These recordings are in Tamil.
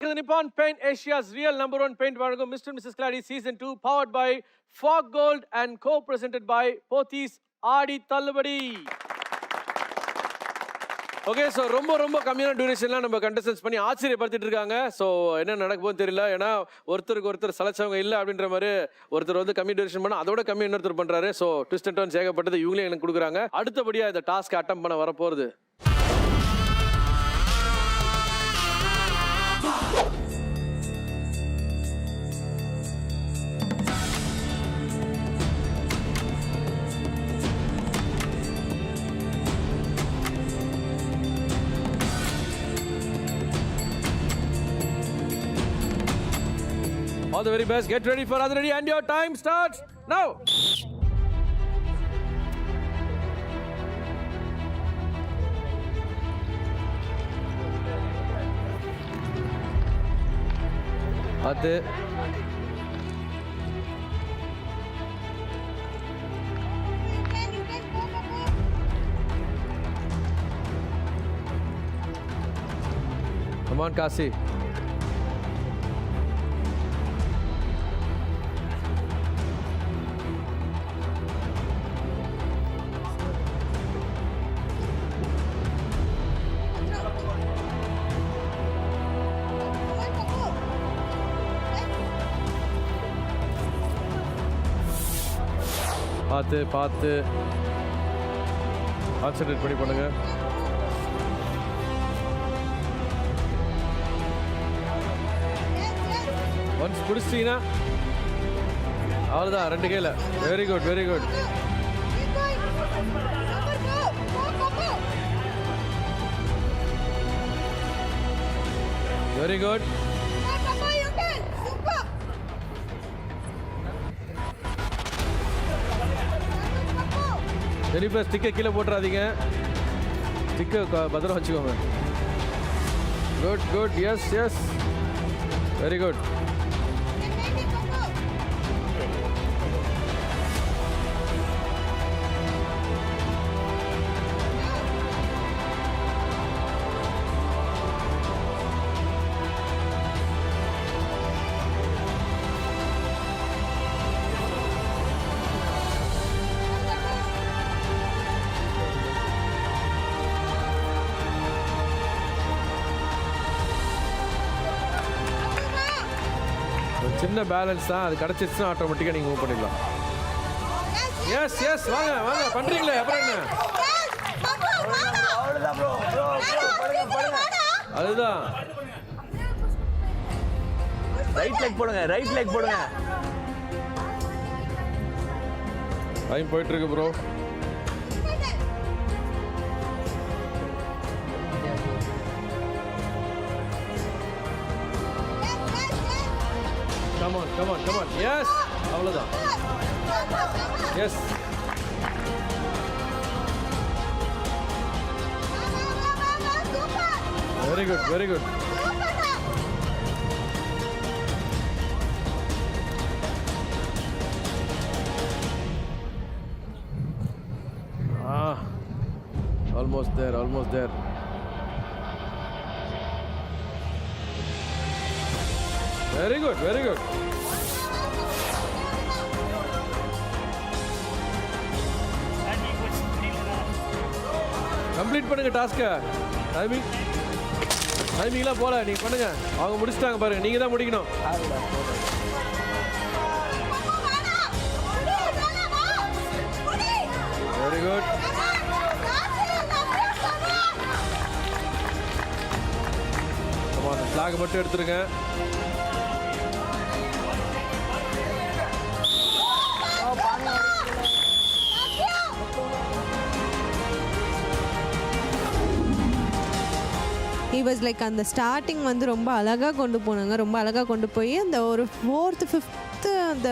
நடக்குது Nippon Paint Asia's real number 1 paint வழங்கும் mister missus Khiladi season 2 powered by Fog Gold and Co presented by Pothys ஆடி தள்ளுபடி. ஓகே, ஸோ ரொம்ப கம்மியான டியூரேஷன்லாம் நம்ம கண்டஸ்டன்ஸ் பண்ணி ஆச்சரியப்படுத்திட்டு இருக்காங்க. ஸோ என்ன நடக்க போகுதுன்னு தெரியல. ஏன்னா ஒருத்தருக்கு ஒருத்தர் சலைச்சவங்க இல்லை அப்படின்ற மாதிரி ஒருத்தர் வந்து கம்மி டியூரேஷன் பண்ணால் அதோட கம்மி இன்னொருத்தர் பண்ணுறாரு. ஸோ ட்விஸ்ட் அண்ட் டர்ன்ஸ் ஏகப்பட்டது இவங்களே எனக்கு கொடுக்குறாங்க. அடுத்தபடியாக இந்த டாஸ்க் அட்டம் பண்ண வரப்போகுது all the very best. Get ready for Adhiradi and your time starts now. Adhe come on Kasi. பார்த்து கான்சென்ட்ரேட் பண்ணி பண்ணுங்க. ஒன்ஸ் பிடிச்சிட்டீங்கன்னா அவ்வளோதான், 2 கையில். Very good very good. Very good. Jennifer ஸ்டிக்கை கீழே போட்டுறாதீங்க, ஸ்டிக்கை பத்திரம் வச்சுக்கோங்க. Good good. Yes yes, very good. சின்ன பேலன்ஸ் தான், அது கிடச்சிச்சுன்னா ஆட்டோமேட்டிக்காக நீங்கள் மூவ் பண்ணிடலாம். எஸ் எஸ், வாங்க வாங்க, பண்ணுறீங்களே அப்புறம் என்ன. அதுதான். ரைட் லெக் போடுங்க, ரைட் லெக் போடுங்க. டைம் போயிட்டு இருக்கு bro. Come on, come on, come on. Yes. அவ்வளவுதான். Yes. Very good, very good. Almost there, almost there. Very good, very good. Complete பண்ணுங்க டாஸ்க்கை. டைமிங்லாம் போல, நீங்க பண்ணுங்க. அவங்க முடிச்சிட்டாங்க பாருங்க, நீங்க தான் முடிக்கணும். Very good. அந்த ஃபிளாக் மட்டும் எடுத்துருங்க. He was like அந்த ஸ்டார்டிங் வந்து ரொம்ப அழகாக கொண்டு போனாங்க. ரொம்ப அழகாக கொண்டு போய் அந்த ஒரு 4th 5th அந்த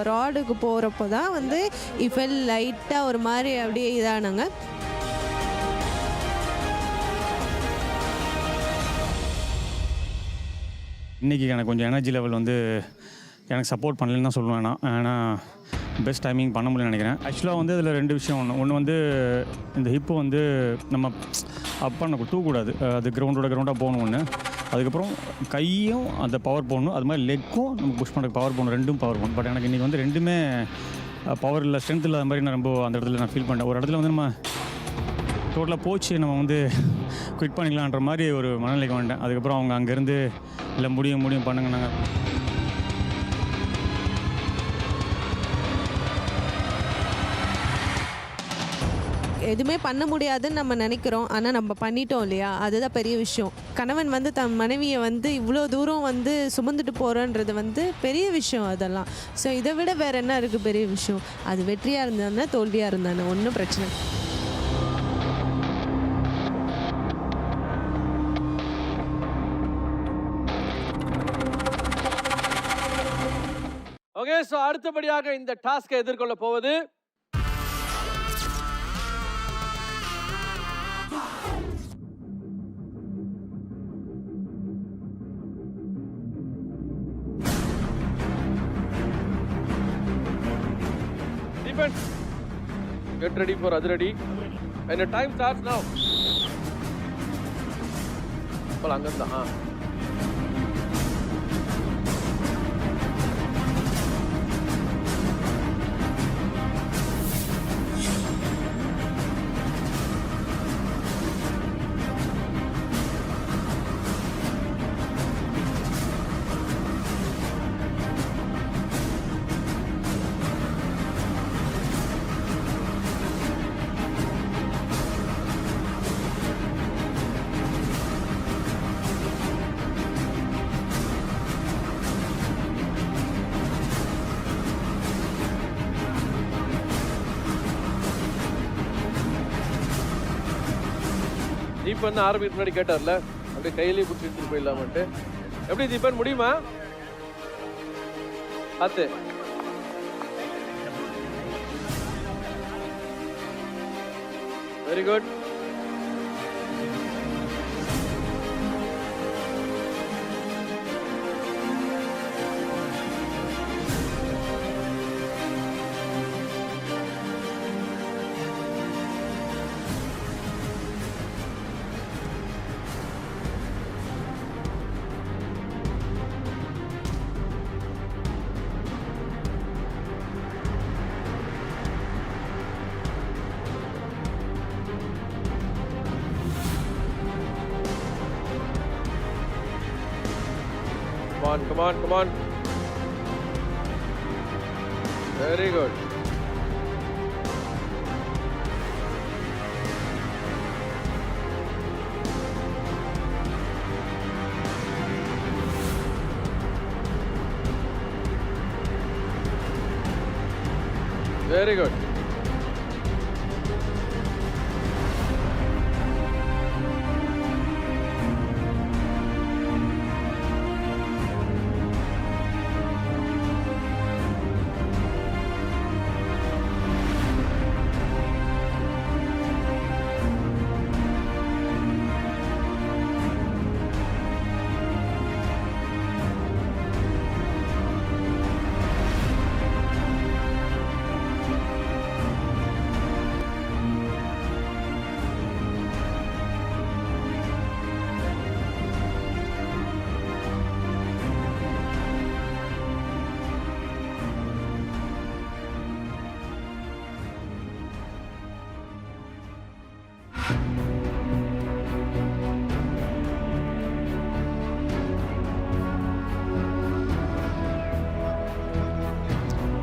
ராடுக்கு போகிறப்போ தான் வந்து இஃபெல் லைட்டாக ஒரு மாதிரி அப்படியே இதானாங்க. இன்றைக்கி எனக்கு கொஞ்சம் எனர்ஜி லெவல் வந்து எனக்கு சப்போர்ட் பண்ணலன்னு தான் சொல்லுவேன் நான். ஏன்னா பெஸ்ட் டைமிங் பண்ண முடியும்னு நினைக்கிறேன். ஆக்சுவலாக வந்து இதில் 2 விஷயம். ஒன்று வந்து இந்த ஹிப்பு வந்து நம்ம அப் பண்ண தூக்கூடாது, அது கிரவுண்டாக போகணும். ஒன்று அதுக்கப்புறம் கையும் அந்த பவர் போடணும், அது மாதிரி லெக்கும் நம்ம புஷ் பண்ணுறதுக்கு பவர் போடணும், ரெண்டும் பவர் போடணும். பட் எனக்கு இன்றைக்கி வந்து ரெண்டுமே பவர் இல்லை, ஸ்ட்ரென்த் இல்லாத மாதிரி நான் ரொம்ப அந்த இடத்துல நான் ஃபீல் பண்ணேன். ஒரு இடத்துல வந்து நம்ம டோட்டலாக போச்சு, நம்ம வந்து குவிட் பண்ணிக்கலான்ற மாதிரி ஒரு மனநிலைக்கு வந்துட்டேன். அதுக்கப்புறம் அவங்க அங்கேருந்து இல்லை முடியும் பண்ணுங்க நாங்கள் எதுவுமே பண்ண முடியாதுன்னு நம்ம நினைக்கிறோம், ஆனால் நம்ம பண்ணிட்டோம் இல்லையா, அதுதான் பெரிய விஷயம். கணவன் வந்து தன் மனைவியை வந்து இவ்வளோ தூரம் வந்து சுமந்துட்டு போகிறன்றது வந்து பெரிய விஷயம் அதெல்லாம். ஸோ இதை விட வேறு என்ன இருக்குது பெரிய விஷயம்? அது வெற்றியாக இருந்தானே தோல்வியாக இருந்தானே ஒன்றும் பிரச்சனை. ஓகே, ஸோ அடுத்தபடியாக இந்த டாஸ்கை எதிர்கொள்ள போவது Defense. Get ready for Adhiradi. And the time starts now. Well, Anganda, huh? Deepan ஆரம்பிக்கு முன்னாடி கேட்டார்ல, அப்படியே கையிலேயே பிடிச்சி எடுத்துட்டு போயிடலாமன்ட்டு. எப்படி தீபன், முடியுமா? பார்த்து very good. Come on. Very good. Very good.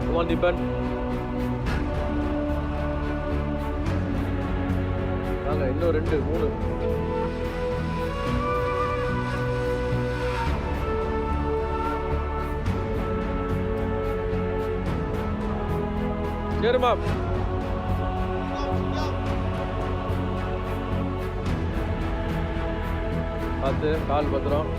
Come on, Deepan. வாங்க, இன்னும் 2 3. சரிமா. பார்த்து கால் பத்திரம்.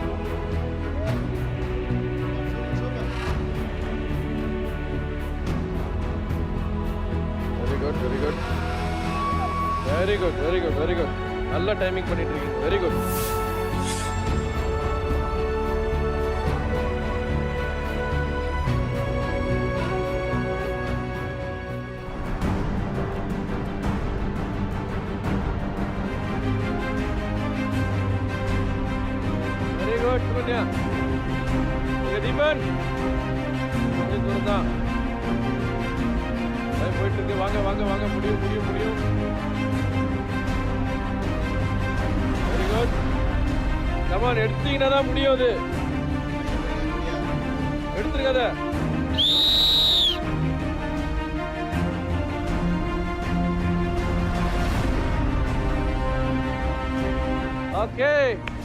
Very good. நல்ல டைமிங் பண்ணிட்டு இருக்கீங்க. Very good. Very good. Deepan கொஞ்சம் தூரம் தான் போயிட்டு இருக்கு. வாங்க வாங்க வாங்க, முடியும் முடியும் முடியும். Very good. கமான், எடுத்தீங்கன்னா தான் முடியும். அது எடுத்துருக்காத. Okay,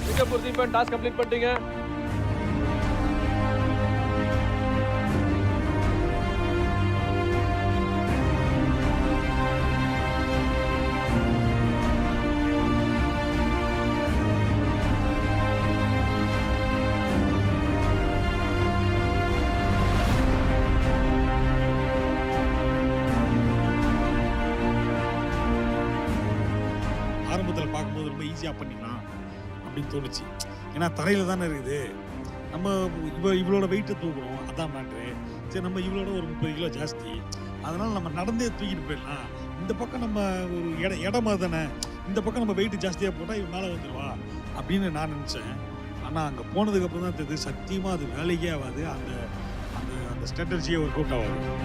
Singapore Deepan task complete பண்ணிட்டீங்க. ஆரம்பத்தில் பார்க்கும்போது ரொம்ப ஈஸியாக பண்ணிக்கலாம் அப்படின்னு தோணுச்சு. ஏன்னா தரையில் தானே இருக்குது, நம்ம இவளோட வெயிட்டை தூக்கணும், அதான் மேட்ரு. சரி, நம்ம இவளோட ஒரு 30 கிலோ ஜாஸ்தி, அதனால் நம்ம நடந்தே தூக்கிட்டு போயிடலாம். இந்த பக்கம் நம்ம ஒரு இடமா தானே, இந்த பக்கம் நம்ம வெயிட் ஜாஸ்தியாக போட்டால் இவன் மேலே வந்துடுவா அப்படின்னு நான் நினச்சேன். ஆனால் அங்கே போனதுக்கப்புறம் தான் தெரியுது, சத்தியமாக அது வேலைக்கே ஆகாது. அந்த அந்த அந்த ஸ்ட்ராட்டஜியே ஒர்க் அவுட் ஆகாது.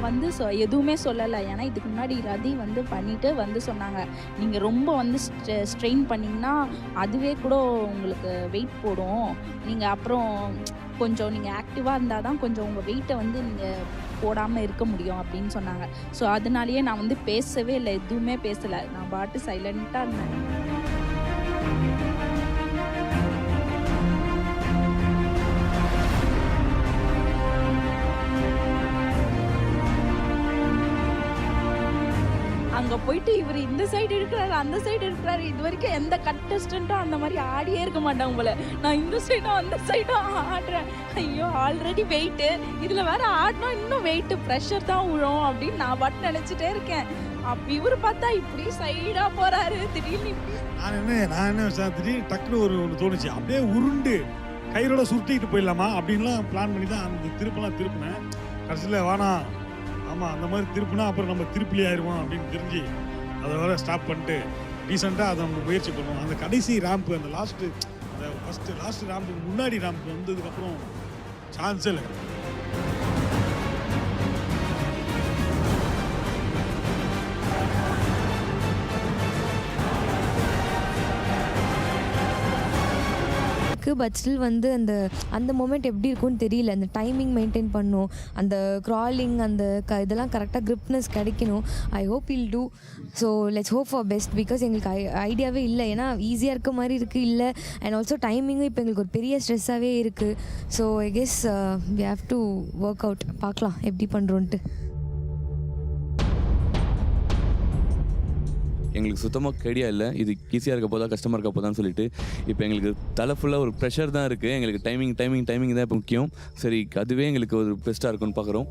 வந்து எதுவுமே சொல்லலை. ஏன்னா இதுக்கு முன்னாடி ரதி வந்து பண்ணிட்டு வந்து சொன்னாங்க, நீங்கள் ரொம்ப வந்து ஸ்ட்ரெயின் பண்ணிங்கன்னா அதுவே கூட உங்களுக்கு வெயிட் போடும், நீங்கள் அப்புறம் கொஞ்சம் நீங்கள் ஆக்டிவாக இருந்தால் தான் கொஞ்சம் உங்கள் வெயிட்டை வந்து நீங்கள் போடாமல் இருக்க முடியும் அப்படின்னு சொன்னாங்க. ஸோ அதனாலேயே நான் வந்து பேசவே இல்லை, எதுவுமே பேசலை, நான் பாட்டு சைலண்ட்டாக இருந்தேன். அங்கே போயிட்டு இவர் இந்த சைடு இருக்கிறாரு, அந்த சைடு இருக்கிறாரு, இது வரைக்கும் எந்த கண்டஸ்டண்ட்டும் அந்த மாதிரி ஆடியே இருக்க மாட்டாங்க போல. நான் இந்த சைடும் அந்த சைடும் ஆடுறேன். ஐயோ, ஆல்ரெடி வெயிட்டு, இதில் வேற ஆடினா இன்னும் வெயிட்டு, ப்ரெஷர் தான் விழும் அப்படின்னு நான் பாட்டு நினச்சிட்டே இருக்கேன். அப்போ இவர் பார்த்தா இப்படி சைடாக போகிறாரு, திடீர்னு நான் என்ன திடீர்னு டக்குன்னு ஒன்று தோணுச்சு, அப்படியே உருண்டு கயிறோட சுருட்டிக்கிட்டு போயிடலாமா அப்படின்லாம் பிளான் பண்ணி தான் அந்த திருப்பெல்லாம் திருப்பினேன். கடைசியில் வேணாம், ஆமாம் அந்த மாதிரி திருப்பினா அப்புறம் நம்ம திருப்பிலி ஆயிடுவோம் அப்படின்னு தெரிஞ்சு அதை வர ஸ்டாப் பண்ணிட்டு ரீசெண்டாக அதை நம்ம முயற்சி பண்ணுவோம். அந்த கடைசி ரேம்ப்பு, அந்த லாஸ்ட் ரேம்புக்கு முன்னாடி ரேம்ப் வந்ததுக்கப்புறம் சான்ஸே இல்லை. பட் ஸ்டில் வந்து அந்த மொமெண்ட் எப்படி இருக்கும்னு தெரியல. அந்த டைமிங் மெயின்டைன் பண்ணணும், அந்த க்ராலிங், அந்த இதெல்லாம் கரெக்டாக கிரிப்னஸ் கிடைக்கணும். I hope I'll do. So let's hope for best. Because எங்களுக்கு ஐடியாவே இல்லை, ஏன்னா ஈஸியாக இருக்க மாதிரி இருக்குது இல்லை. அண்ட் ஆல்சோ டைமிங்கும் இப்போ எங்களுக்கு ஒரு பெரிய ஸ்ட்ரெஸ்ஸாகவே இருக்குது. So I guess we have to work out, பார்க்கலாம் எப்படி பண்ணுறோன்ட்டு. எங்களுக்கு சுத்தமாக ஐடியா இல்லை, இது ஈஸியாக இருக்க போதா கஷ்டமாக இருக்க போதான்னு சொல்லிட்டு. இப்போ எங்களுக்கு தலை ஃபுல்லாக ஒரு ப்ரெஷர் தான் இருக்குது. எங்களுக்கு டைமிங் தான் இப்போ முக்கியம். சரி, அதுவே எங்களுக்கு ஒரு பெஸ்ட்டாக இருக்கும்னு பார்க்குறோம்.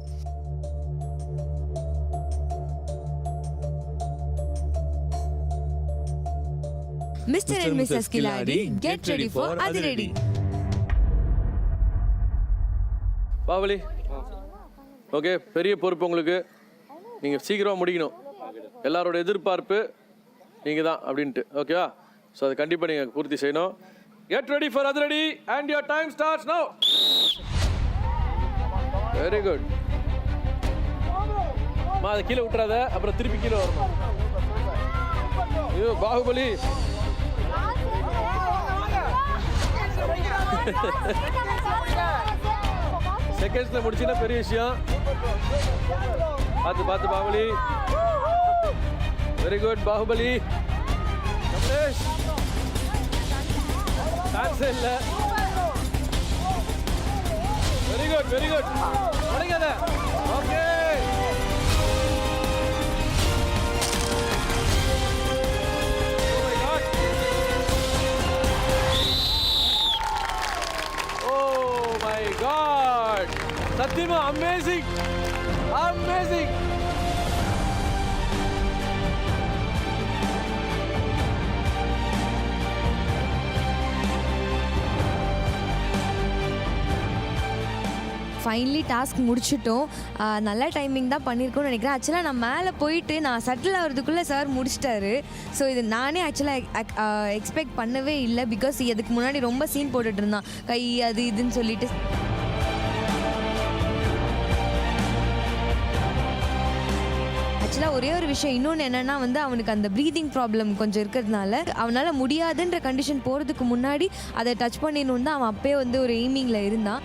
Mister and missus Khiladi, get ready for அதிரடி. பாவலி, ஓகே, பெரிய பொறுப்பு உங்களுக்கு. நீங்கள் சீக்கிரமாக முடிக்கணும். எல்லாரோட எதிர்பார்ப்பு நீங்கள் தான் அப்படின்ட்டு, ஓகேவா? ஸோ அது கண்டிப்பாக நீங்கள் பூர்த்தி செய்யணும். கெட் ரெடி ஃபார் அதிரடி and your time starts now. Very good. அதை கீழே விட்டுறாத, அப்புறம் திருப்பி கீழே வரணும். ஐயோ பாகுபலி, செகண்ட்ஸ்ல முடிச்சுன்னா பெரிய விஷயம். பார்த்து பாகுபலி. Very good Baahubali. கமலேஷ், சான்ஸே இல்லை. வெரி குட் தொடங்காத. ஓகே, God, சத்தியமா அமேசிங். ஃபைனலி டாஸ்க் முடிச்சிட்டோம். நல்ல டைமிங் தான் பண்ணியிருக்கோம்னு நினைக்கிறேன். ஆக்சுவலாக நான் மேலே போயிட்டு நான் செட்டில் ஆகிறதுக்குள்ளே சார் முடிச்சிட்டாரு. ஸோ இது நானே ஆக்சுவலாக எக்ஸ்பெக்ட் பண்ணவே இல்லை. பிகாஸ் அதுக்கு முன்னாடி ரொம்ப சீன் போட்டுட்டு இருந்தான், கை அது இதுன்னு சொல்லிட்டு. ஆக்சுவலாக ஒரே ஒரு விஷயம் இன்னொன்று என்னென்னா வந்து அவனுக்கு அந்த ப்ரீதிங் ப்ராப்ளம் கொஞ்சம் இருக்கிறதுனால அவனால் முடியாதுன்ற கண்டிஷன் போகிறதுக்கு முன்னாடி அதை டச் பண்ணிடணுன்னு தான் அவன் அப்பயே வந்து ஒரு எய்மிங்கில் இருந்தான்.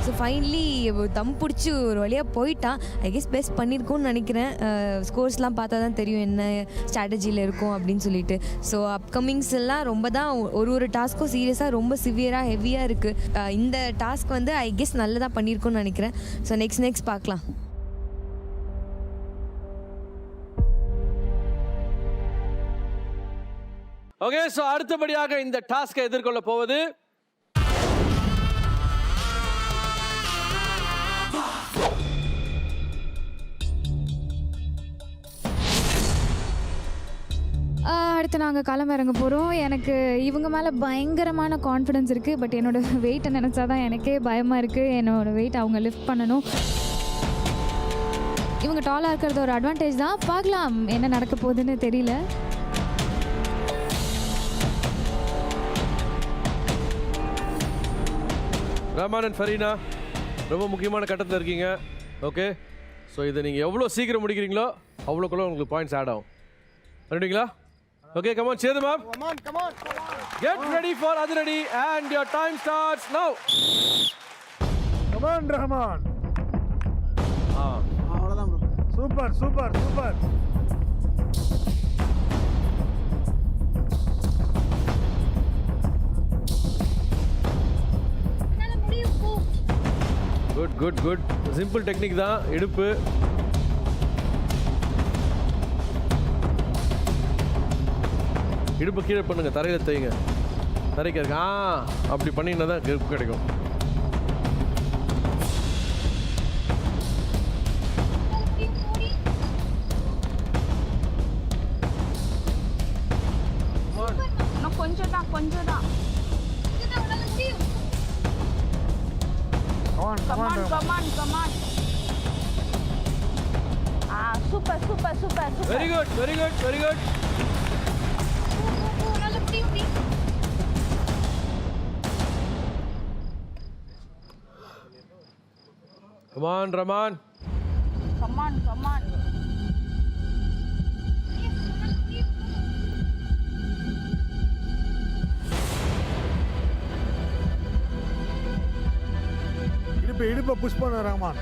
ஸோ ஃபைனலி தம் பிடிச்சி ஒரு வழியாக போயிட்டான். ஐ கெஸ் பெஸ்ட் பண்ணியிருக்கோன்னு நினைக்கிறேன். ஸ்கோர்ஸ்லாம் பார்த்தா தான் தெரியும் என்ன ஸ்ட்ராட்டஜியில் இருக்கும் அப்படின்னு சொல்லிட்டு. ஸோ அப்கமிங்ஸ் எல்லாம் ரொம்ப தான் ஒரு டாஸ்க்கும் சீரியஸாக ரொம்ப சிவியராக ஹெவியாக இருக்குது. இந்த டாஸ்க் வந்து ஐ கெஸ் நல்லதாக பண்ணியிருக்கோன்னு நினைக்கிறேன். ஸோ நெக்ஸ்ட் பார்க்கலாம். ஓகே, ஸோ அடுத்தபடியாக இந்த டாஸ்கை எதிர்கொள்ள போவது அடுத்து நாங்கள் களம் இறங்க போகிறோம். எனக்கு இவங்க மேலே பயங்கரமான கான்ஃபிடென்ஸ் இருக்குது. பட் என்னோடய வெயிட்டை நினச்சா தான் எனக்கே பயமாக இருக்குது. என்னோடய வெயிட் அவங்க லிஃப்ட் பண்ணணும். இவங்க டாலாக இருக்கிறது ஒரு அட்வான்டேஜ் தான். பார்க்கலாம் என்ன நடக்க போகுதுன்னு தெரியல. ரஹ்மான் அண்ட் ஃபரீனா ரொம்ப முக்கியமான கட்டத்தில் இருக்கீங்க. ஓகே, ஸோ இதை நீங்கள் எவ்வளோ சீக்கிரம் முடிக்கிறீங்களோ அவ்வளோக்குள்ள உங்களுக்கு பாயிண்ட்ஸ் ஆட் ஆகும். ரெடிங்களா? Okay, come on, cheer them up. Come on. Get ready for Adhiradi and your time starts now. Come on, Rahman. அவ்வளோதான் bro. Super. Good. Simple technique தான். இடுப்பு கீழே பண்ணுங்க, தரையில் தைங்க. தரைக்கு இருக்கு. அப்படி பண்ணிங்கன்னா தான் grip கிடைக்கும். கொஞ்சம் தான் Come on. Super. Very good. Come on, Rahman. Come on. இடுப்பை புஷ் பண்ண ரஹ்மான்.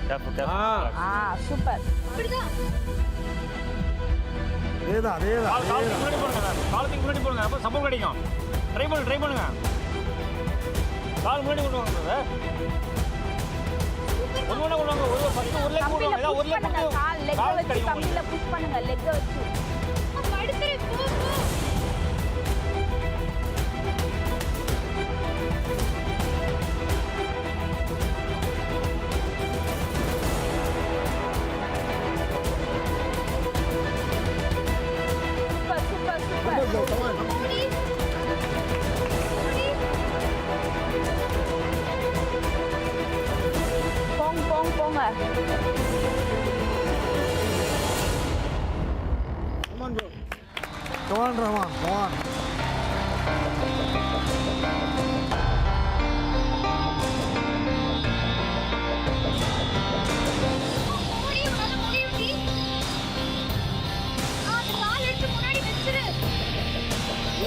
சூப்பர். அதேதான். காலத்துக்கு முன்னாடி போடுங்க, அப்போ சப்போர்ட் கிடைக்கும். ட்ரை பண்ணுங்க. கால் முன்னாடி கொண்டு வாங்க. ஒண்ணு கொண்டு வாங்க. ஒரு லெக் போடுவாங்க. ஒரு லெக் போட்டு கால் லெக் வச்சு கம்பில புஷ் பண்ணுங்க. லெக் வச்சு. போங்க. Come on, Rahman. Come on.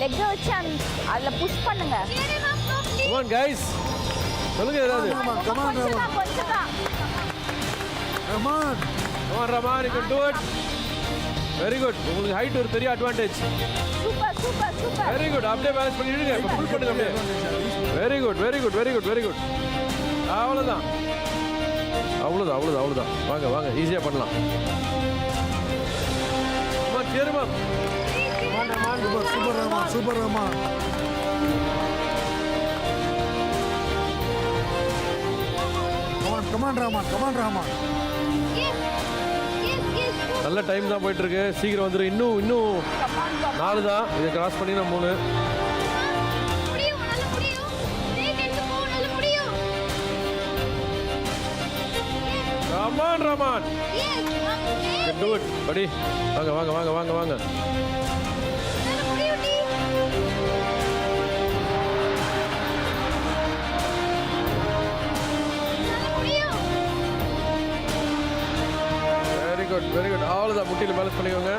Leg வச்சு அதுல புஷ் பண்ணுங்க. Come on, guys. சொல்லுங்க ஏதாவது. Come on, Rahman. கொஞ்சம் தான். Rahman. Come on, Rahman, you can do it. Very good. உங்களுக்கு ஹைட் ஒரு பெரிய அட்வான்டேஜ். சூப்பர். Very good. அப்படியே பேலன்ஸ் பண்ணி இழுங்க. இப்போ புல் பண்ணுங்க அப்படியே. Very good. அவ்வளவுதான். வாங்க ஈஸியா பண்ணலாம். அம்மா சேருமா. Super Rahman. Come on, Rahman. நல்ல டைம் தான் போயிட்டு இருக்கு. சீக்கிரம் வந்துடும். இன்னும் 4 தான். இதை கிராஸ் பண்ணி நான் 3. Rahman Rahman do it buddy. வாங்க வாங்க வாங்க வாங்க வாங்க. Very good. அவ்வளோதான். முட்டியில் பேலன்ஸ் பண்ணிக்கோங்க.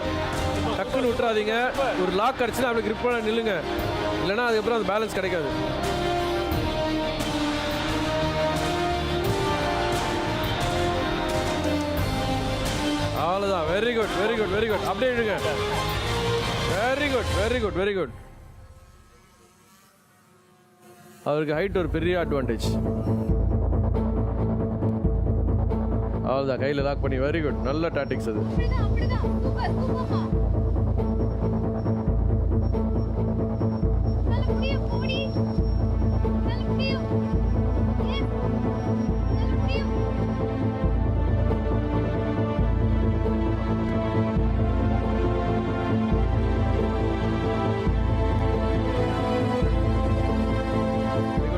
டக்குன்னு விட்டுறாதீங்க. ஒரு லாக் அடிச்சுன்னா அப்படி கிரிப் பண்ண நில்லுங்க. இல்லைன்னா அதுக்கப்புறம் அது பேலன்ஸ் கிடைக்காது. அவ்வளோதான். Very good very good very good. அப்படியே விடுங்க. Very good very good very good. அவருக்கு ஹைட் ஒரு பெரிய அட்வான்டேஜ். அவ்வளோதான். கையில் லாக் பண்ணி. Very good. நல்ல டாக்டிக்ஸ் அது.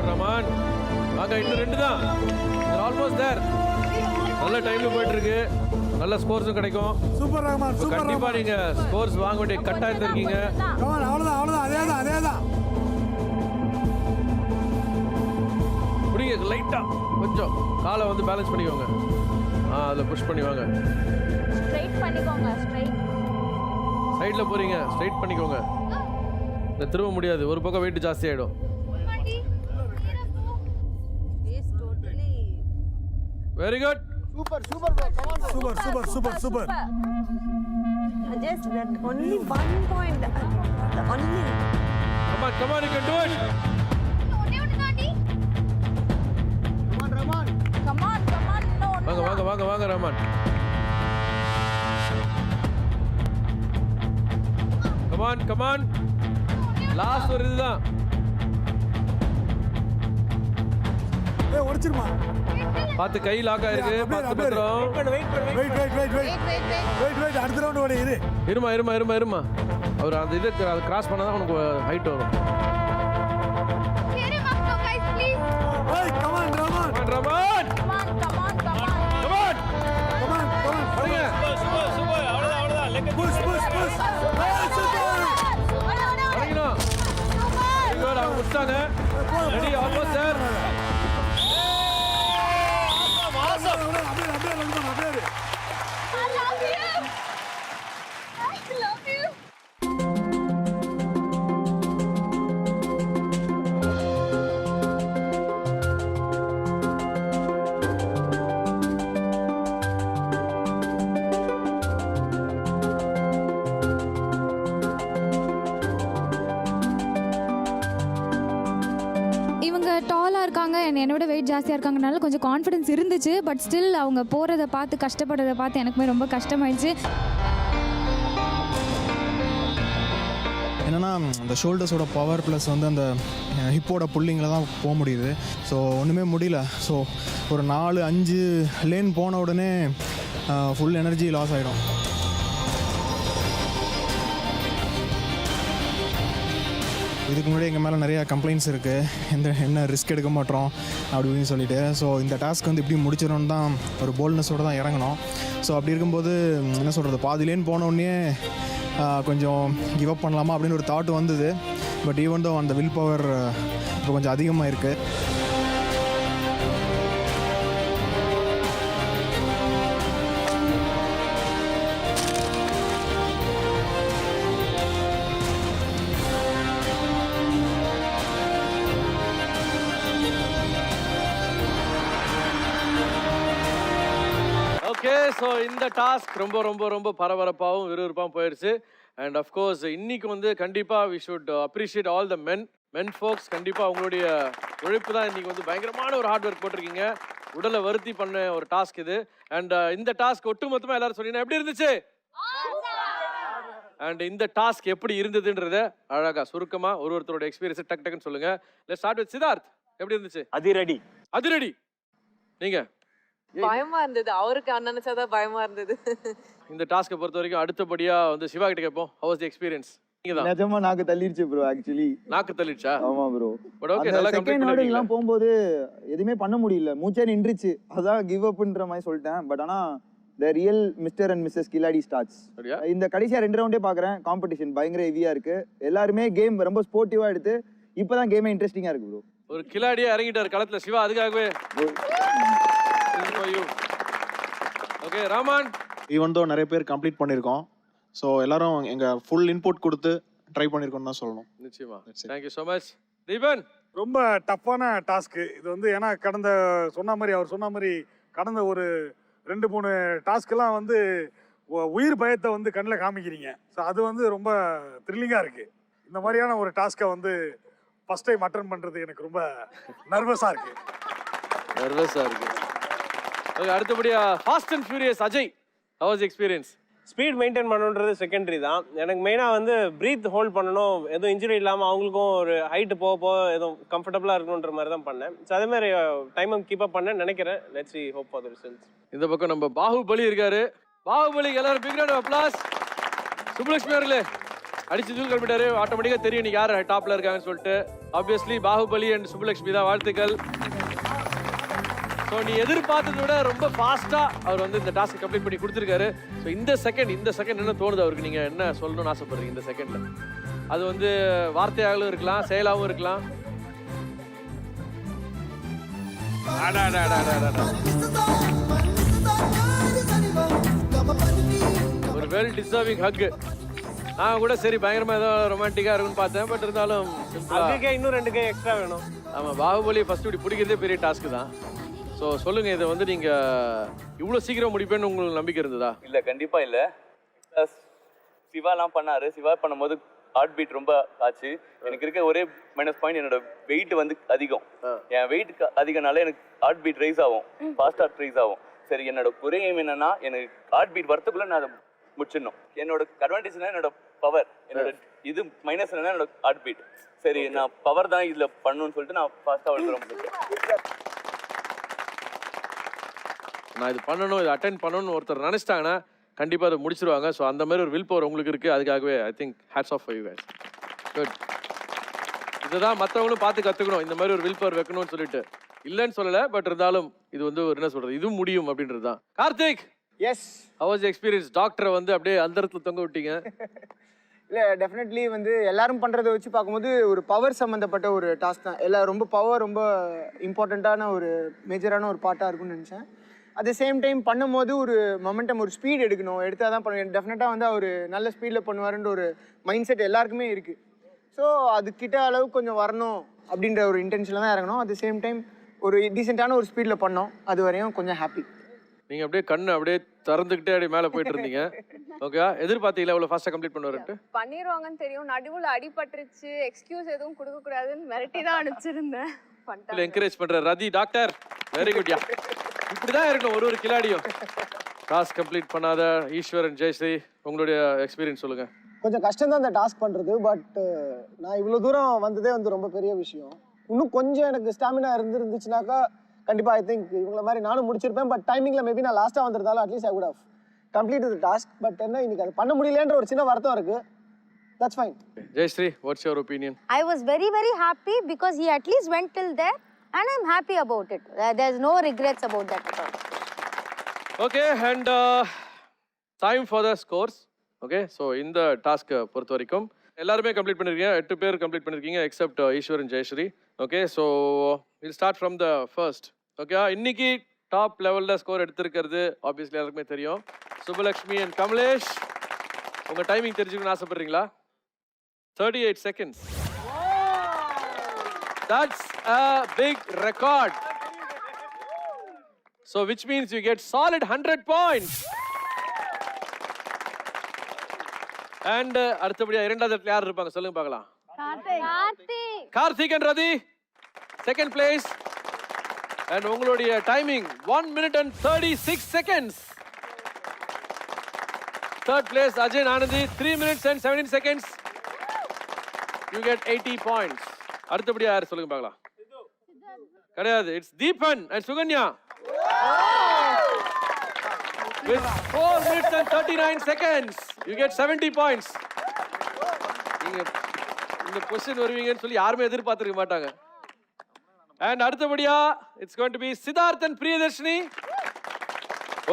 ரமான் வாங்க. இன்னும் 2 தான். Almost there. நல்ல டைம்ல போயிட்டு இருக்கு. நல்ல ஸ்கோர்ஸும் கிடைக்கும். சூப்பர் ரஹ்மான். சூப்பர். கண்டிப்பா நீங்க ஸ்கோர்ஸ் வாங்க வேண்டிய கட்டாயத்துல இருக்கீங்க. அவ்வளவுதான். அதேதான். புரியுங்க. லைட்டா கொஞ்சம் காலை வந்து பேலன்ஸ் பண்ணிக்கோங்க. அதில் புஷ் பண்ணி வாங்க. ஸ்ட்ரைட் பண்ணிக்கோங்க. ஸ்ட்ரைட். சைடில் போறீங்க. ஸ்ட்ரைட் பண்ணிக்கோங்க. இதை திரும்ப முடியாது. ஒரு பக்கம் வெயிட் ஜாஸ்தி ஆயிடும். Very good. Super. Just that only 1 point. Only. Come on, you can do it. Come on. வாங்க ரமான். Come on. லாஸ்ட் ஒரு இதுதான். உடைச்சிருமா. பார்த்து கை லாக் ஆயிருக்கு. பார்த்து பத்திரம். வெயிட். அடுத்த ரவுண்ட் ஓடி இரு. இருமா. அவர் அந்த இதை கிராஸ் பண்ணாதான் உனக்கு ஹைட் வரும். Come on, Rahman. Rahman. Push. அடங்கிடும். அவங்க முடிச்சாங்க. ரெடி. Almost sir. டாலாக இருக்காங்க, என்னோட வெயிட் ஜாஸ்தியாக இருக்காங்கனால கொஞ்சம் கான்ஃபிடன்ஸ் இருந்துச்சு. பட் ஸ்டில் அவங்க போகிறத பார்த்து கஷ்டப்படுறதை பார்த்து எனக்குமே ரொம்ப கஷ்டமாயிடுச்சு. என்னென்னா அந்த ஷோல்டர்ஸோட பவர் ப்ளஸ் வந்து அந்த ஹிப்போட புல்லிங்கில் தான் போக முடியுது. ஸோ ஒன்றுமே முடியல. ஸோ ஒரு 4-5 லேன் போன உடனே ஃபுல் எனர்ஜி லாஸ் ஆகிடும். இதுக்கு முன்னாடி எங்கள் மேலே நிறையா கம்ப்ளைண்ட்ஸ் இருக்குது, என்ன ரிஸ்க் எடுக்க மாட்டோம் அப்படின்னு சொல்லிட்டு. ஸோ இந்த டாஸ்க் வந்து இப்படி முடிச்சிடணும்னு தான் ஒரு போல்ட்னஸோடு தான் இறங்கணும். ஸோ அப்படி இருக்கும்போது என்ன சொல்கிறது, பாதிலேன்னு போனோடனே கொஞ்சம் கிவ் அப் பண்ணலாமா அப்படின்னு ஒரு தாட் வந்தது. பட் ஈவன் தோ அந்த வில் பவர் இப்போ கொஞ்சம் அதிகமாக இருக்குது. ஓகே, ஸோ இந்த டாஸ்க் ரொம்ப ரொம்ப ரொம்ப பரபரப்பாகவும் விறுவிறுப்பாகவும் போயிடுச்சு. அண்ட் அஃப்கோர்ஸ் இன்னைக்கு வந்து கண்டிப்பாக we should appreciate all the men folks. கண்டிப்பாக அவங்களுடைய உழைப்பு தான் இன்னைக்கு வந்து பயங்கரமான ஒரு ஹார்ட் ஒர்க் போட்டிருக்கீங்க. உடலை வருத்தி பண்ண ஒரு டாஸ்க் இது. அண்ட் இந்த டாஸ்க் ஒட்டு மொத்தமாக எல்லாரும் சொன்னீங்கன்னா எப்படி இருந்துச்சு? அண்ட் இந்த டாஸ்க் எப்படி இருந்ததுன்றத அழகா சுருக்கமா ஒருத்தரோட எக்ஸ்பீரியன்ஸ் டக்குன்னு சொல்லுங்க. Let's start with Siddharth. எப்படி இருந்துச்சு? அதிரடி. நீங்க? பயமா இருந்தது. அவருக்கு நினைச்சாதான் பயமா இருந்தது. இந்த டாஸ்க்கை பொறுத்த வரைக்கும் அடுத்தபடியா வந்து சிவா கிட்ட கேட்போம். Have was the experience? நீங்க தான் நிஜமா நாக்கு தள்ளிருச்சு ப்ரோ. ஆக்சுவலி நாக்கு தள்ளிடுச்சா? ஆமா ப்ரோ. பட் ஓகே, அந்த நல்லா செகண்ட் கம்ப்ளீட் ஆர்டர்லாம் பண்ணிருக்கீங்க. போகும்போது எதுவுமே பண்ண முடியல, மூச்சே நின்றுச்சு. அதான் கிவ் அப்ன்ற மாதிரி சொல்லிட்டேன். பட் ஆனா the real mister and missus Killadi starts. சரியா? இந்த கடைசியா 2 ரவுண்டே பாக்குறேன், காம்படிஷன் பயங்கர ஹெவியா இருக்கு. எல்லாருமே கேம் ரொம்ப ஸ்போர்ட்டிவா எடுத்து இப்பதான் கேமே இன்ட்ரெஸ்டிங்கா இருக்கு ப்ரோ. ஒரு கில்லாடியா இறங்கிட்டார் களத்துல சிவா, அதுக்காகவே. ஓகே ராமன், ஈவன் தோ நிறைய பேர் கம்ப்ளீட் பண்ணியிருக்கோம். ஸோ எல்லாரும் எங்கள் ஃபுல் இன்புட் கொடுத்து ட்ரை பண்ணியிருக்கோம்னு தான் சொல்லணும். நிச்சயமா. Thank you so much. தீபன், ரொம்ப டஃப்பான டாஸ்க்கு இது வந்து. ஏன்னா அவர் சொன்ன மாதிரி கடந்த ஒரு 2-3 டாஸ்க்கெல்லாம் வந்து உயிர் பயத்தை வந்து கண்ணில் காமிக்கிறீங்க. ஸோ அது வந்து ரொம்ப த்ரில்லிங்காக இருக்குது. இந்த மாதிரியான ஒரு டாஸ்க்கை வந்து ஃபஸ்ட் டைம் அட்டன் பண்ணுறது எனக்கு ரொம்ப நர்வஸாக இருக்குது. ஓகே, அடுத்தபடியா fast and furious Ajay, how was the experience? Speed maintain பண்ணணுன்றது செகண்டரி தான். எனக்கு மெயினாக வந்து ப்ரீத் ஹோல்ட் பண்ணணும், எதுவும் இன்ஜுரி இல்லாமல் அவங்களுக்கும் ஒரு ஹைட்டு போக எதுவும் கம்ஃபர்டபுளாக இருக்கணுன்ற மாதிரி தான் பண்ணேன். ஸோ அதேமாதிரி டைமை கீப் அப் பண்ணேன்னு நினைக்கிறேன். Let's see hope for the results. இந்த பக்கம் நம்ம பாகுபலி இருக்காரு. பாகுபலி எல்லாரும் big round of applause. Subbulakshmi அவர்களே அடிச்சு தூள் கிளம்பிட்டாரு. ஆட்டோமேட்டிக்காக தெரியும் நீங்க யார் டாப்ல இருக்காங்கன்னு சொல்லிட்டு. ஆப்வியஸ்லி பாகுபலி அண்ட் சுப்புலட்சுமி தான். வாழ்த்துக்கள். ஸோ நீ எதிர்பார்த்ததை விட ரொம்ப ஃபாஸ்ட்டாக அவர் வந்து இந்த டாஸ்க்கை கம்ப்ளீட் பண்ணி கொடுத்துருக்காரு. ஸோ இந்த செகண்ட் என்ன தோணுது அவருக்கு? நீங்கள் என்ன சொல்லணும்னு ஆசைப்படுறீங்க இந்த செகண்டில்? அது வந்து வார்த்தையாகவும் இருக்கலாம், செயலாகவும் இருக்கலாம். ஒரு வெல் டிசர்விங் ஹக். நான் கூட சரி பயங்கரமாக ஏதோ ரொமான்டிக்காக இருக்குன்னு பார்த்தேன். பட் இருந்தாலும் இன்னும் 2 கை எக்ஸ்ட்ரா வேணும். ஆமாம், பாகுபலி ஃபர்ஸ்ட் இப்படி பிடிக்கிறதே பெரிய டாஸ்க்கு தான். ஸோ சொல்லுங்க, இதை வந்து நீங்க இவ்வளோ சீக்கிரம் முடிப்பேன்னு உங்களுக்கு நம்பிக்கை இருந்ததா? இல்லை, கண்டிப்பாக இல்லை. சிவாலாம் பண்ணாரு. சிவா பண்ணும்போது ஹார்ட் பீட் ரொம்ப ஆச்சு. எனக்கு இருக்க ஒரே மைனஸ் பாயிண்ட், என்னோட வெயிட் வந்து அதிகம். என் வெயிட் அதிகனால எனக்கு ஹார்ட் பீட் ரைஸ் ஆகும், ஃபாஸ்ட் ரைஸ் ஆகும். சரி, என்னோட குறையும் என்னன்னா, எனக்கு ஹார்ட் பீட் வரத்துக்குள்ள நான் அதை முடிச்சிடணும். என்னோட அட்வான்டேஜ்னா என்னோட பவர், என்னோட இது மைனஸ் என்னன்னா என்னோட ஹார்ட் பீட். சரி, நான் பவர் தான் இதில் பண்ணணும்னு சொல்லிட்டு நான் ஃபாஸ்ட்டாக வளர்த்துறேன். நான் இது பண்ணணும், இது அட்டென்ட் பண்ணணும்னு ஒருத்தர் நினைச்சிட்டாங்கன்னா கண்டிப்பாக அதை முடிச்சிருவாங்க. ஸோ அந்த மாதிரி ஒரு வில் பவர் உங்களுக்கு இருக்குது. அதுக்காகவே I think hats off for you guys. Good. இதுதான் மற்றவங்களும் பார்த்து கற்றுக்கணும், இந்த மாதிரி ஒரு வில் பவர் வைக்கணும்னு சொல்லிட்டு. இல்லைன்னு சொல்லலை, பட் இருந்தாலும் இது வந்து ஒரு என்ன சொல்கிறது, இதுவும் முடியும் அப்படின்றது தான். Karthik, yes, how was the experience? டாக்டரை வந்து அப்படியே அந்த இடத்துல தொங்க விட்டீங்க. இல்லை டெஃபினெட்லி வந்து எல்லாரும் பண்ணுறதை வச்சு பார்க்கும்போது ஒரு பவர் சம்மந்தப்பட்ட ஒரு டாஸ்க் தான். எல்லாம் ரொம்ப பவர் ரொம்ப இம்பார்ட்டண்ட்டான ஒரு மேஜரான ஒரு பார்ட்டாக இருக்கும்னு நினச்சேன். அட் த சேம் டைம் பண்ணும்போது ஒரு மொமெண்டம், ஒரு ஸ்பீட் எடுக்கணும், எடுத்தால் தான் பண்ணுவேன். டெஃபினட்டாக வந்து அவர் நல்ல ஸ்பீடில் பண்ணுவாருன்ற ஒரு மைண்ட் செட் எல்லாருக்குமே இருக்குது. ஸோ அது கிட்ட அளவுக்கு கொஞ்சம் வரணும் அப்படின்ற ஒரு இன்டென்ஷனில் தான் இறங்கணும். அட் த சேம் டைம் ஒரு டீசெண்டான ஒரு ஸ்பீடில் பண்ணோம். அது வரையும் கொஞ்சம் ஹாப்பி. நீங்கள் அப்படியே கண்ணு அப்படியே திறந்துக்கிட்டே அப்படியே மேலே போயிட்டு இருந்தீங்க. ஓகே, எதிர்பார்த்தீங்களா இவ்வளோ ஃபாஸ்ட்டாக கம்ப்ளீட் பண்ணுவாருன்ட்டு? பண்ணிடுவாங்கன்னு தெரியும். நடுவில் அடிபட்டுருச்சு, எக்ஸ்கியூஸ் எதுவும் கொடுக்கக்கூடாதுன்னு மிரட்டி தான் அனுப்பிச்சிருந்தேன். இல்லை, என்கரேஜ் பண்ணுற ரதி டாக்டர், வெரி குட்யா. இப்படிதான் இருக்கணும் ஒரு கிலாடியும். டாஸ்க் கம்ப்ளீட் பண்ணாத ஈஸ்வரன், ஜெயஸ்ரீ, உங்களுடைய எக்ஸ்பீரியன்ஸ் சொல்லுங்க. கொஞ்சம் கஷ்டம் தான் இந்த டாஸ்க் பண்ணுறது. பட் நான் இவ்வளோ தூரம் வந்ததே வந்து ரொம்ப பெரிய விஷயம். இன்னும் கொஞ்சம் எனக்கு ஸ்டாமினா இருந்துச்சுனாக்கா கண்டிப்பாக ஐ திங்க் இவங்கள மாதிரி நானும் முடிச்சிருப்பேன். பட் டைமிங்கில் மேபி நான் லாஸ்ட்டாக வந்திருந்தாலும் at least I would have complete the task. But என்ன இன்னைக்கு அது பண்ண முடியலன்ற ஒரு சின்ன வருத்தம் இருக்குது. That's fine. Jayashree, what's your opinion? I was very, very happy because he at least went till there and I'm happy about it. There's no regrets about that at all. Okay, and time for the scores. Okay, so இந்த டாஸ்க்கை பொறுத்த வரைக்கும் எல்லாருமே கம்ப்ளீட் பண்ணிருக்கீங்க. 8 பேர் கம்ப்ளீட் பண்ணிருக்கீங்க except Eswaran, Jayashree. Okay, so will start from the first. Okay, இன்னைக்கு டாப் லெவலில் ஸ்கோர் எடுத்திருக்கிறது ஆப்வியஸ்லி எல்லாருக்குமே தெரியும். சுப்புலக்ஷ்மி அண்ட் கமலேஷ். உங்கள் டைமிங் தெரிஞ்சுக்கணும்னு ஆசைப்படுறீங்களா? 38 seconds. That's a big record. So which means you get solid 100 points. And அடுத்தபடியா இரண்டாவது இடத்துல யார் இருப்பாங்க சொல்லுங்க பார்க்கலாம். Karthik and Rati second place. And உங்களுடைய timing 1 minute and 36 seconds. Third place Ajay Anandi 3 minutes and 17 seconds. You get 80 points. அடுத்தபடியா யார் சொல்லுங்க பார்க்கலாம். கிடையாது, it's Deepan and Sukanya. with 4 minutes and 39 seconds. You get 70 points. நீங்க இந்த பொசிஷன் வருவீங்கன்னு சொல்லி யாருமே எதிர்பார்த்திருக்க மாட்டாங்க. And அடுத்தபடியா it's going to be Siddharth and Priyadarshini.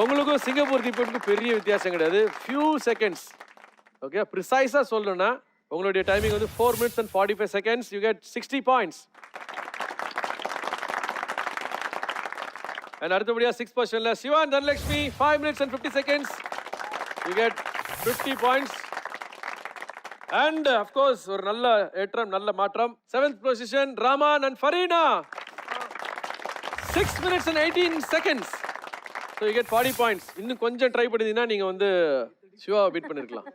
உங்களுக்கும் சிங்கப்பூர் தீபனுக்கும் பெரிய வித்தியாசம் கிடையாது. Few seconds. Okay, precise-ஆ சொல்லணும்னா உங்களுடைய டைமிங் வந்து 4 minutes and 45 seconds. You get 60 points. And அடுத்தபடியா 6th positionல Siwan Dhanalakshmi 5 minutes and 50 seconds. You get 50 points. And of course ஒரு நல்ல ஏற்றம் நல்ல மாற்றம் 7th position Rahman and Farina 6 minutes and 18 seconds. So you get 40 points. இன்னும் கொஞ்சம் ட்ரை பண்ணிருந்தீங்கன்னா நீங்க வந்து சிவாவை பீட் பண்ணிருக்கலாம்.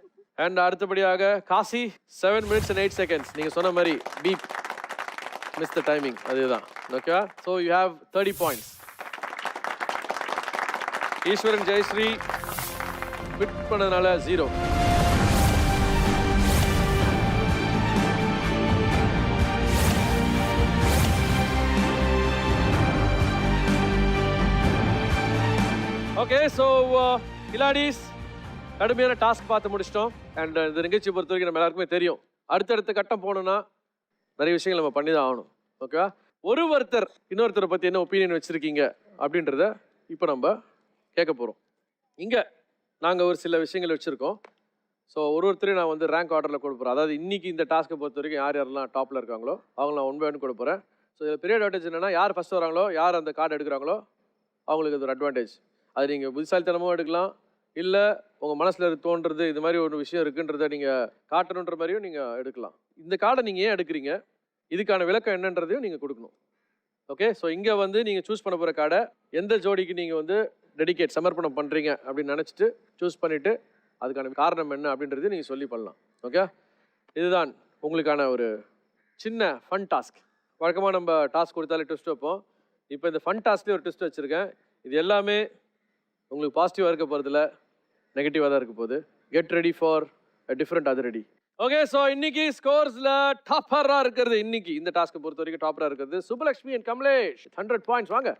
And அடுத்தபடியாக காசி 7 minutes and 8 seconds. நீங்க சொன்ன மாதிரி beep miss the timing அதுதான். ஓகேவா? So you have 30 points. Eswaran Jayashree beat பண்ணதுனால 0. ஓகே ஸோ கிலாடிஸ் கடுமையான டாஸ்க் பார்த்து முடிச்சிட்டோம். அண்ட் இந்த நிகழ்ச்சியை பொறுத்த வரைக்கும் நம்ம எல்லாருக்குமே தெரியும் அடுத்தடுத்த கட்டம் போகணுன்னா நிறைய விஷயங்கள் நம்ம பண்ணி தான் ஆகணும். ஓகேவா? ஒருத்தர் இன்னொருத்தரை பற்றி என்ன ஒப்பீனியன் வச்சுருக்கீங்க அப்படின்றத இப்போ நம்ம கேட்க போகிறோம். இங்கே நாங்கள் ஒரு சில விஷயங்கள் வச்சுருக்கோம். ஸோ ஒருத்தரையும் நான் வந்து ரேங்க் ஆர்டரில் கொடுக்க போகிறேன். அதாவது இன்றைக்கி இந்த டாஸ்க்கை பொறுத்த வரைக்கும் யார் யாரெல்லாம் டாப்பில் இருக்காங்களோ அவங்க நான் 1 by 1 கொடுக்க போகிறேன். ஸோ இதில் பெரிய அட்வான்டேஜ் என்னென்னா யார் ஃபஸ்ட்டு வராங்களோ யார் அந்த கார்டு எடுக்கிறாங்களோ அவங்களுக்கு அது ஒரு அட்வான்டேஜ். அது நீங்கள் புத்திசாலித்தனமும் எடுக்கலாம், இல்லை உங்கள் மனசில் தோன்றது இது மாதிரி ஒரு விஷயம் இருக்குன்றதை நீங்கள் காட்டணுன்ற மாதிரியும் நீங்கள் எடுக்கலாம். இந்த கார்டை நீங்கள் ஏன் எடுக்கிறீங்க, இதுக்கான விளக்கம் என்னன்றதையும் நீங்கள் கொடுக்கணும். ஓகே, ஸோ இங்கே வந்து நீங்கள் சூஸ் பண்ண போகிற கார்டை எந்த ஜோடிக்கு நீங்கள் வந்து டெடிகேட் சமர்ப்பணம் பண்ணுறீங்க அப்படின்னு நினச்சிட்டு சூஸ் பண்ணிவிட்டு அதுக்கான காரணம் என்ன அப்படின்றதையும் நீங்கள் சொல்லி பண்ணலாம். ஓகே, இதுதான் உங்களுக்கான ஒரு சின்ன ஃபன் டாஸ்க். வழக்கமாக நம்ம டாஸ்க் கொடுத்தாலே ட்விஸ்ட் வைப்போம். இப்போ இந்த ஃபன் டாஸ்க்லேயே ஒரு ட்விஸ்ட் வச்சுருக்கேன். இது எல்லாமே உங்களுக்கு பாசிட்டிவாக இருக்க போகிறதுல நெகட்டிவாக தான் இருக்க போகுது. Get ready for a different அதிரடி. ஓகே, ஸோ இன்னைக்கு ஸ்கோர்ஸில் டாப்பராக இருக்கிறது, இன்னைக்கு இந்த டாஸ்க்கை பொறுத்த வரைக்கும் டாப்பராக இருக்கிறது சுபலக்ஷ்மி அண்ட் கமலேஷ் 100 பாயிண்ட்ஸ். வாங்க.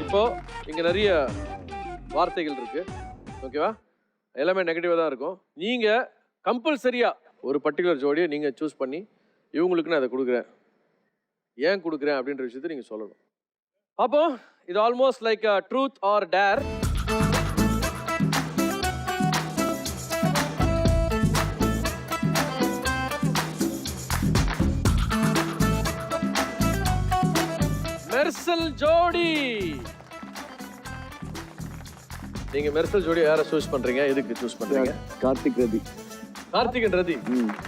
இப்போ இங்கே நிறைய வார்த்தைகள் இருக்கு. ஓகேவா? எல்லாமே நெகட்டிவாக தான் இருக்கும். நீங்கள் கம்பல்சரியாக ஒரு பர்டிகுலர் ஜோடியை நீங்கள் சூஸ் பண்ணி இவங்களுக்கு நான் அதை கொடுக்குறேன், ஏன் கொடுக்குறேன் அப்படின்ற விஷயத்தை நீங்கள் சொல்லணும். அப்போ இது almost like a truth or dare. Mersal ஜோடி, நீங்க மெர்சல் ஜோடி யாரை சூஸ் பண்றீங்க, எதுக்கு சூஸ் பண்றீங்க? கார்த்திக் ரதி. கார்த்திக் அண்ட் ரதி.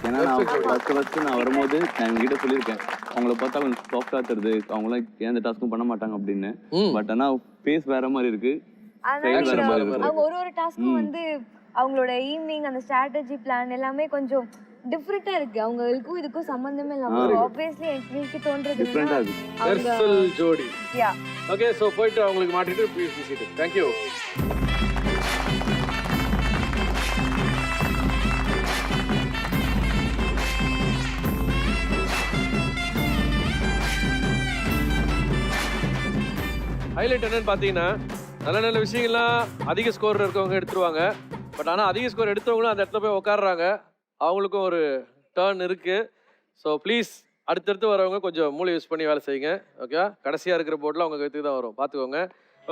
ஏன்னா நான் ஃபர்ஸ்ட் நான் வரும்போது நான் எங்ககிட்ட சொல்லியிருக்கேன், அவங்கள பார்த்தா கொஞ்சம் சாஃப்டா தருது, அவங்களாம் எந்த டாஸ்க்கும் பண்ண மாட்டாங்க அப்படின்னு. பட் ஆனா ஃபேஸ் வேற மாதிரி இருக்கு, வேற மாதிரி இருக்கு. அவங்க ஒரு டாஸ்க்கும் வந்து அவங்களோட ஈவினிங் அந்த ஸ்ட்ராட்டஜி பிளான் எல்லாமே கொஞ்சம் டிஃபரெண்டா இருக்கு. அவங்களுக்கும் இதுக்கும் சம்பந்தமே இல்லாம ஆப்வியஸ்லி எனக்கு தோன்றது டிஃபரெண்டா இருக்கு. மெர்சல் ஜோடி. யா ஓகே, சோ போயிட்டு அவங்களுக்கு மாட்டிட்டு please visit. Thank you. Highlight என்னன்னு பார்த்தீங்கன்னா நல்ல நல்ல விஷயங்கள்லாம் அதிக ஸ்கோர் இருக்கவங்க எடுத்துருவாங்க. பட் ஆனால் அதிக ஸ்கோர் எடுத்தவங்களும் அந்த இடத்துல போய் உட்காடுறாங்க, அவங்களுக்கும் ஒரு டர்ன் இருக்குது. ஸோ ப்ளீஸ் அடுத்தடுத்து வரவங்க கொஞ்சம் மூளை யூஸ் பண்ணி வேலை செய்யுங்க. ஓகே, கடைசியாக இருக்கிற போர்டில் அவங்க கற்றுக்கு தான் வரும், பார்த்துக்கோங்க.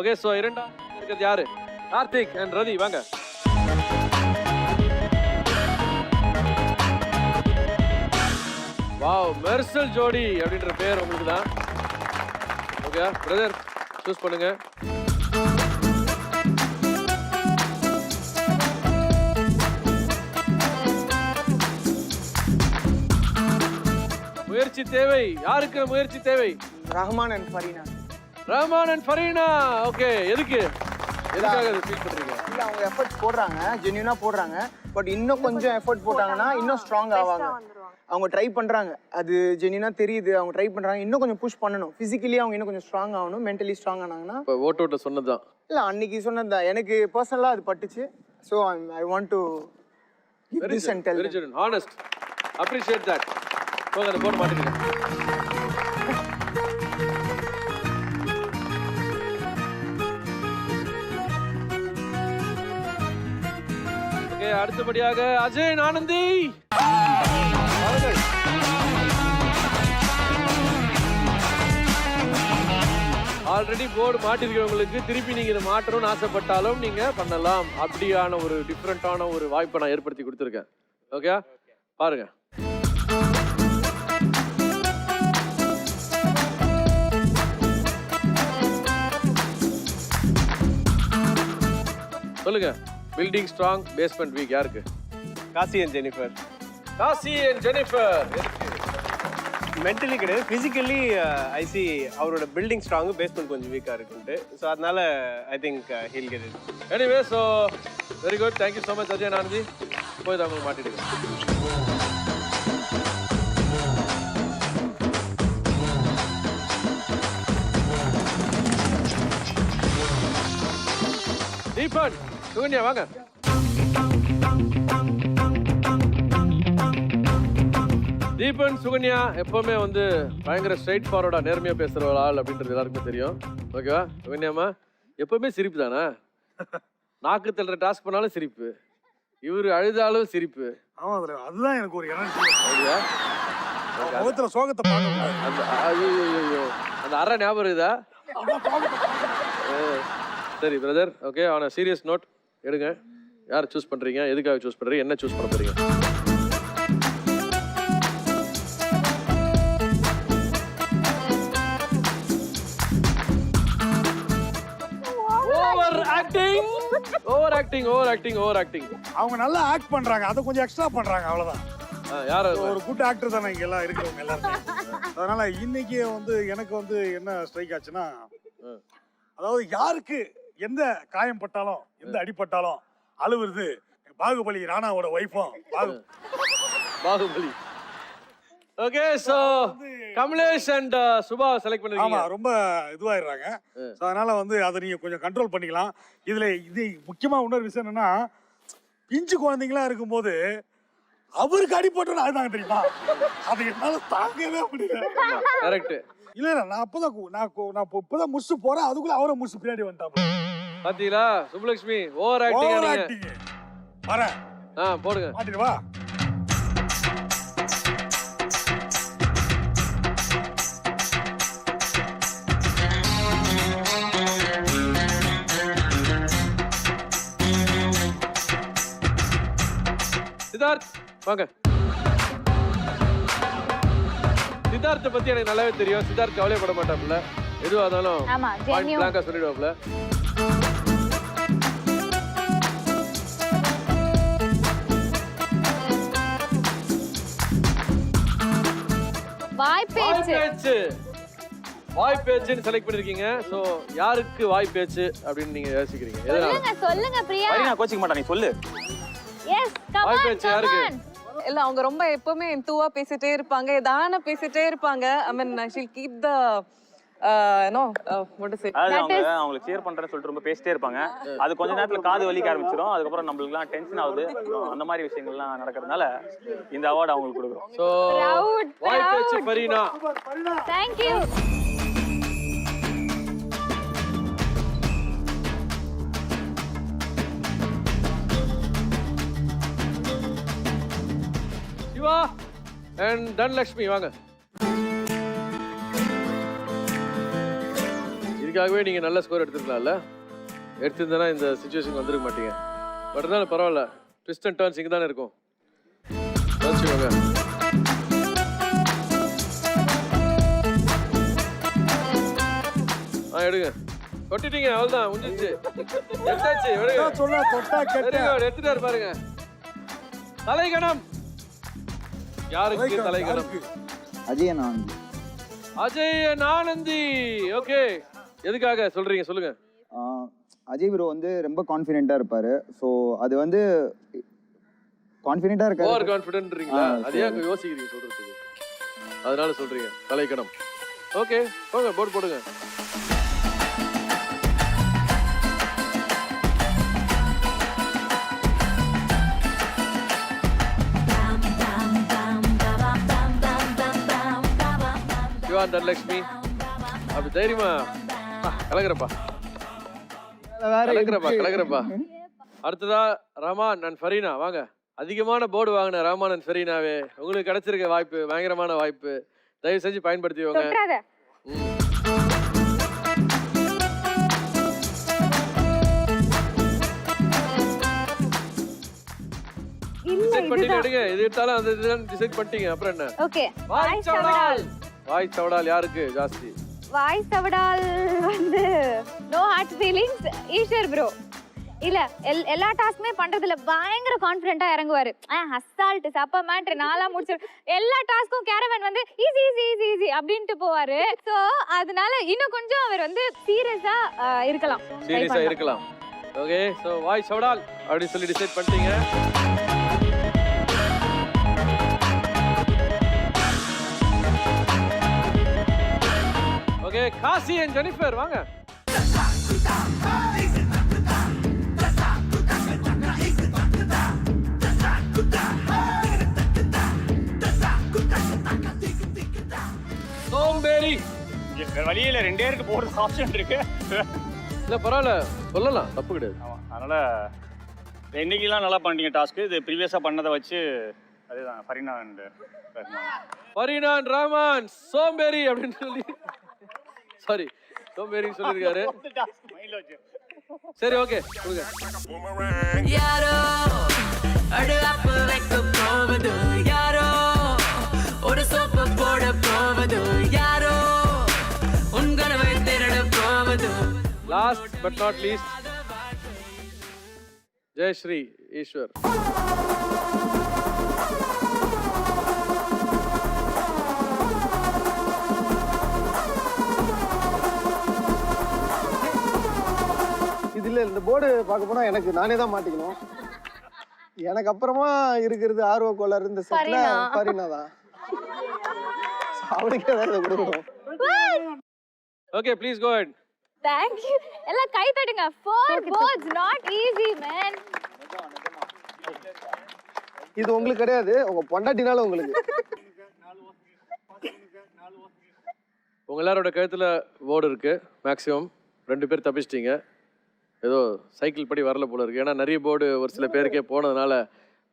ஓகே, ஸோ இரண்டாம் இருக்கிறது யாரு? கார்த்திக் அண்ட் ரதி. வாங்க. வாவ், மெர்சல் ஜோடி அப்படின்ற பேர் உங்களுக்கு தான். ஓகே பிரதர், சூஸ் பண்ணுங்க. முயற்சி தேவை. யாருக்கு முயற்சி தேவை? Rahman and Fareena. Rahman and Fareena. Okay, எதுக்கு எதுக்காக அதை ஃபீல் பண்றீங்க? இல்ல, அவங்க எஃபர்ட்ஸ் போடுறாங்க, ஜென்யூனா போடுறாங்க. பட் இன்னும் கொஞ்சம் எஃபர்ட் போட்டாங்கன்னா இன்னும் ஸ்ட்ராங் ஆவாங்க. அவங்க ட்ரை பண்றாங்க, அது ஜென்யூனா தெரியுது. அவங்க ட்ரை பண்றாங்க, இன்னும் கொஞ்சம் புஷ் பண்ணணும். பிசிக்கலி அவங்க இன்னும் கொஞ்சம் ஸ்ட்ராங் ஆகணும். மென்டலி ஸ்ட்ராங் ஆனாங்கன்னா இப்போ ஓட்டோட்ட சொன்னதுதான். இல்ல, அன்னைக்கு சொன்னதுதான் எனக்கு பர்சனலா அது பட்டுச்சு. So I want to give this and tell. Very genuine, honest. Appreciate that. போங்க அந்த போர்டு மாட்டிடுங்க. ஓகே, அடுத்தபடியாக அஜய் ஆனந்தி வாருங்கள். ஆல்ரெடி போர்டு மாட்டிருக்கிறவங்களுக்கு திருப்பி நீங்க இதை மாற்றணும்னு ஆசைப்பட்டாலும் நீங்க பண்ணலாம். அப்படியான ஒரு டிஃப்ரெண்டான ஒரு வாய்ப்பை நான் ஏற்படுத்தி கொடுத்துருக்கேன். ஓகே, பாருங்க. சொல்லுங்க, பில்டிங் ஸ்ட்ராங் பேஸ்மெண்ட் வீக் யாருக்கு? Kasi and Jennifer. Kasi and Jennifer. Mentally கிடையாது, ஃபிசிக்கலி ஐசி அவரோட பில்டிங் ஸ்ட்ராங்கு, பேஸ்மெண்ட் கொஞ்சம் வீக்காக இருக்குன்ட்டு. ஸோ அதனால I think he'll get it. Anyway, so very good, thank you so much Ajay Anandhi. போய் தான் உங்களுக்கு மாட்டிடுங்க. தீபன், சுகன்யா வாங்க. தீபன், சுகன்யா எப்பவுமே வந்து பயங்கர ஸ்ட்ரைட் ஃபார்வர்டா நேர்மையா பேசுற ஒரு ஆள் அப்படின்றது எல்லாருக்குமே தெரியும். ஓகேவா? சுகன்யாமா எப்பவுமே சிரிப்பு தானே? நாக்கு தள்ளுற டாஸ்க் பண்ணாலும் சிரிப்பு, இவரு அழுதாலும் சிரிப்பு. ஆமா அதுதான் எனக்கு ஒரு எனர்ஜி. சரியா? முகத்துல சோகத்தை பார்க்க அந்த ஐயோ அந்த அரை ஞாபகம் இருக்குதா? சரி brother, okay, on serious note எடுங்க. யார் சூஸ் பண்றீங்க? எதுக்காக சூஸ் பண்றீங்க? என்ன சூஸ் பண்ண போறீங்க? Over acting. அவங்க நல்லா ஆக்ட் பண்றாங்க, அதை கொஞ்சம் எக்ஸ்ட்ரா பண்றாங்க, அவ்வளவுதான். யாரு ஒரு குட் ஆக்டர் தானே இங்க எல்லாம் இருக்கிறவங்க எல்லாருமே. அதனால இன்னைக்கு வந்து எனக்கு வந்து என்ன ஸ்ட்ரைக் ஆச்சுன்னா, அதாவது யாருக்கு எந்த காயம் பட்டாலும் எந்த அடிபட்டாலும் அழுவுறது பாகுபலி ராணாவோட ஒய்ஃபும் Baahubali. Okay, so Kamalesh and Subha select பண்ணிருக்கீங்க. ஆமா, ரொம்ப இதுவாயிடுறாங்க. சோ அதனால வந்து அதை நீங்க கொஞ்சம் கண்ட்ரோல் பண்ணிக்கலாம். இதுல இது முக்கியமா இன்னொரு விஷயம் என்னன்னா, பிஞ்சு குழந்தைங்களா இருக்கும்போது அவருக்கு அடிபட்டோன்னு அதுதாங்க தெரியுமா, அதை என்னால தாங்கவே முடியல. கரெக்ட். இல்ல நான் அப்பதான் இப்பதான் முடிச்சு போறேன், அதுக்குள்ள அவரை முடிச்சு பின்னாடி வந்துட்டாங்க. பாத்தீங்களா சுப்புலட்சுமி, ஓவர் ஆக்டிங். வரேன், போடுங்க, மாட்டிட்டு வா. சித்தார்த் வாங்க. சித்தார்த்தை பத்தி எனக்கு நல்லாவே தெரியும். சித்தார்த் கவலைப்பட மாட்டாப்ல, எதுவா இருந்தாலும் பாயிண்ட் பிளாங்கா சொல்லிடுவாப்ல. வாய் பேச்சுன்னு செலக்ட் பண்ணிருக்கீங்க. சோ யாருக்கு வாய் பேச்சு அப்படின்னு நீங்க யோசிக்கிறீங்க? சொல்லுங்க பிரியா. நான் கோச்சிக்க மாட்டேன், நீ சொல்லு. எஸ், கம் வாய் ஆன், பேச்சு கம் யாருக்கு? ஆன். இல்ல அவங்க ரொம்ப எப்பவுமே இன்டூவா பேசிட்டே இருப்பாங்க, ஏதான பேசிட்டே இருப்பாங்க. I mean she'll keep the no what is it, அவங்களுக்கு சேர் பண்றேன்னு சொல்லிட்டு ரொம்ப பேசிட்டே இருப்பாங்க. அது கொஞ்ச நேரத்துல காது வலிக்க ஆரம்பிச்சிடும். அதுக்கப்புறம் நம்மளுக்குலாம் டென்ஷன் ஆகுது. அந்த மாதிரி விஷயங்கள்லாம் நடக்கிறதுனால இந்த அவார்டு அவங்களுக்கு கொடுக்குறோம். சோ வாய் பேச்சு பரீனா. Thank you. Siva and Dhanalakshmi வாங்க. இதுக்காகவே நீங்க நல்ல ஸ்கோர் எடுத்துருக்கலாம்ல. எடுத்திருந்தா இந்த சிச்சுவேஷன் வந்துருக்க மாட்டீங்க. பட் இருந்தாலும் பரவாயில்ல, ட்விஸ்ட் அண்ட் டர்ன்ஸ் இங்கே தானே இருக்கும். வாங்க. எடுங்க, கொட்டிட்டீங்க, அவ்வளவுதான், முடிஞ்சிச்சு, எடுத்தாச்சு. எடுத்துட்டாரு பாருங்க. தலைகணம் யாருக்கு? தலைகணம் அஜய் ஆனந்தி. அஜய் ஆனந்தி. ஓகே, எதுக்காக சொல்றீங்க? சொல்லுங்க. அஜய் ப்ரோ வந்து ரொம்ப கான்ஃபிடென்ட்டா இருப்பாரு. ஸோ அது வந்து கான்ஃபிடென்ட்டா இருக்காரு. ஓவர் கான்ஃபிடென்ட்றீங்களா? அதே அங்க யோசிக்கிறீங்க சொல்றதுக்கு, அதனால சொல்றீங்க தலைக்கணம். ஓகே, போங்க, போர்டு போடுங்க. சிவான் தனலட்சுமி அப்படி தைரியமா கலக்குறப்பா கலக்குறப்பா. அடுத்ததா ரமான் அண்ட் ஃபரீனா வாங்க. அதிகமான போர்டு வாங்கின ரமான் அண்ட் ஃபரீனாவே உங்களுக்கு கிடைச்சிருக்க வாய்ப்பு பயங்கரமான வாய்ப்பு. தயவு செஞ்சு பயன்படுத்திக்கோங்க. டிசைட் பண்ணிட்டு எடுங்க. இது எடுத்தாலும் அந்த இதுதான் டிசைட் பண்ணிட்டீங்க. அப்புறம் என்ன? ஓகே. வாய் சவடால். வாய் சவடால் யாருக்கு ஜாஸ்தி? வாய் சவடால் வந்து no hard feelings Eswar bro. இல்ல எல்லா டாஸ்க்குமே பண்றதுல பயங்கர கான்ஃபிடென்ட்டா இறங்குவாரு. அசால்ட் சப்ப மேட்ரு நாளா முடிச்சு எல்லா டாஸ்க்கும் கேரவன் வந்து ஈஸி ஈஸி ஈஸி ஈஸி அப்படின்ட்டு போவாரு. ஸோ அதனால இன்னும் கொஞ்சம் அவர் வந்து சீரியஸா இருக்கலாம். ஓகே. ஸோ வாய் சவடால் அப்படின்னு சொல்லி டிசைட் பண்ணிட்டீங்க. ஓகே. காசி அண்ட் ஜெனிஃபர் வாங்க. சோம்பேறி. வேற வழியே இல்லை, 2 பேருக்கு போடுறது ஆப்ஷன் இருக்கு. இல்லை பரவாயில்ல சொல்லலாம், தப்பு கிடையாது. ஆமாம், அதனால் இன்னைக்கெல்லாம் நல்லா பண்ணிட்டீங்க டாஸ்க்கு. இது ப்ரீவியஸாக பண்ணதை வச்சு அதுதான் ஃபரீனா அண்ட் ஃபரீனா அண்ட் ரஹ்மான் சோம்பேறி அப்படின்னு சொல்லி சாரி சோம்பேறி சொல்லியிருக்காரு. சரி ஓகே கொடுங்க. யாரோ அடுப்பு வைக்க போவது, யாரோ ஒரு சோப்பு போட போவது, யாரோ உன் கனவை திருட போவது. Last but not least Jayashree Eswar. இதில் இந்த போர்டு பார்க்க போனால் எனக்கு நானே தான் மாட்டிக்கணும். எனக்கு அப்புறமா இருக்கிறது ஆர்வ கோளாறு இந்த செட்ல ஃபரீனா தான். அவனுக்கு ஏதாவது கொடுக்கணும். Okay please go ahead. Thank you. எல்லாம் கை தட்டுங்க. 4 boards not easy man. இது உங்களுக்கு கிடையாது, உங்க பொண்டாட்டினால உங்களுக்கு. உங்க எல்லாரோட கழுத்துல போர்டு இருக்கு. மேக்ஸிமம் 2 பேர் தப்பிச்சிட்டீங்க. ஏதோ சைக்கிள் படி வரல போல இருக்கு. ஏன்னா நிறைய போர்டு ஒரு சில பேருக்கே போனதுனால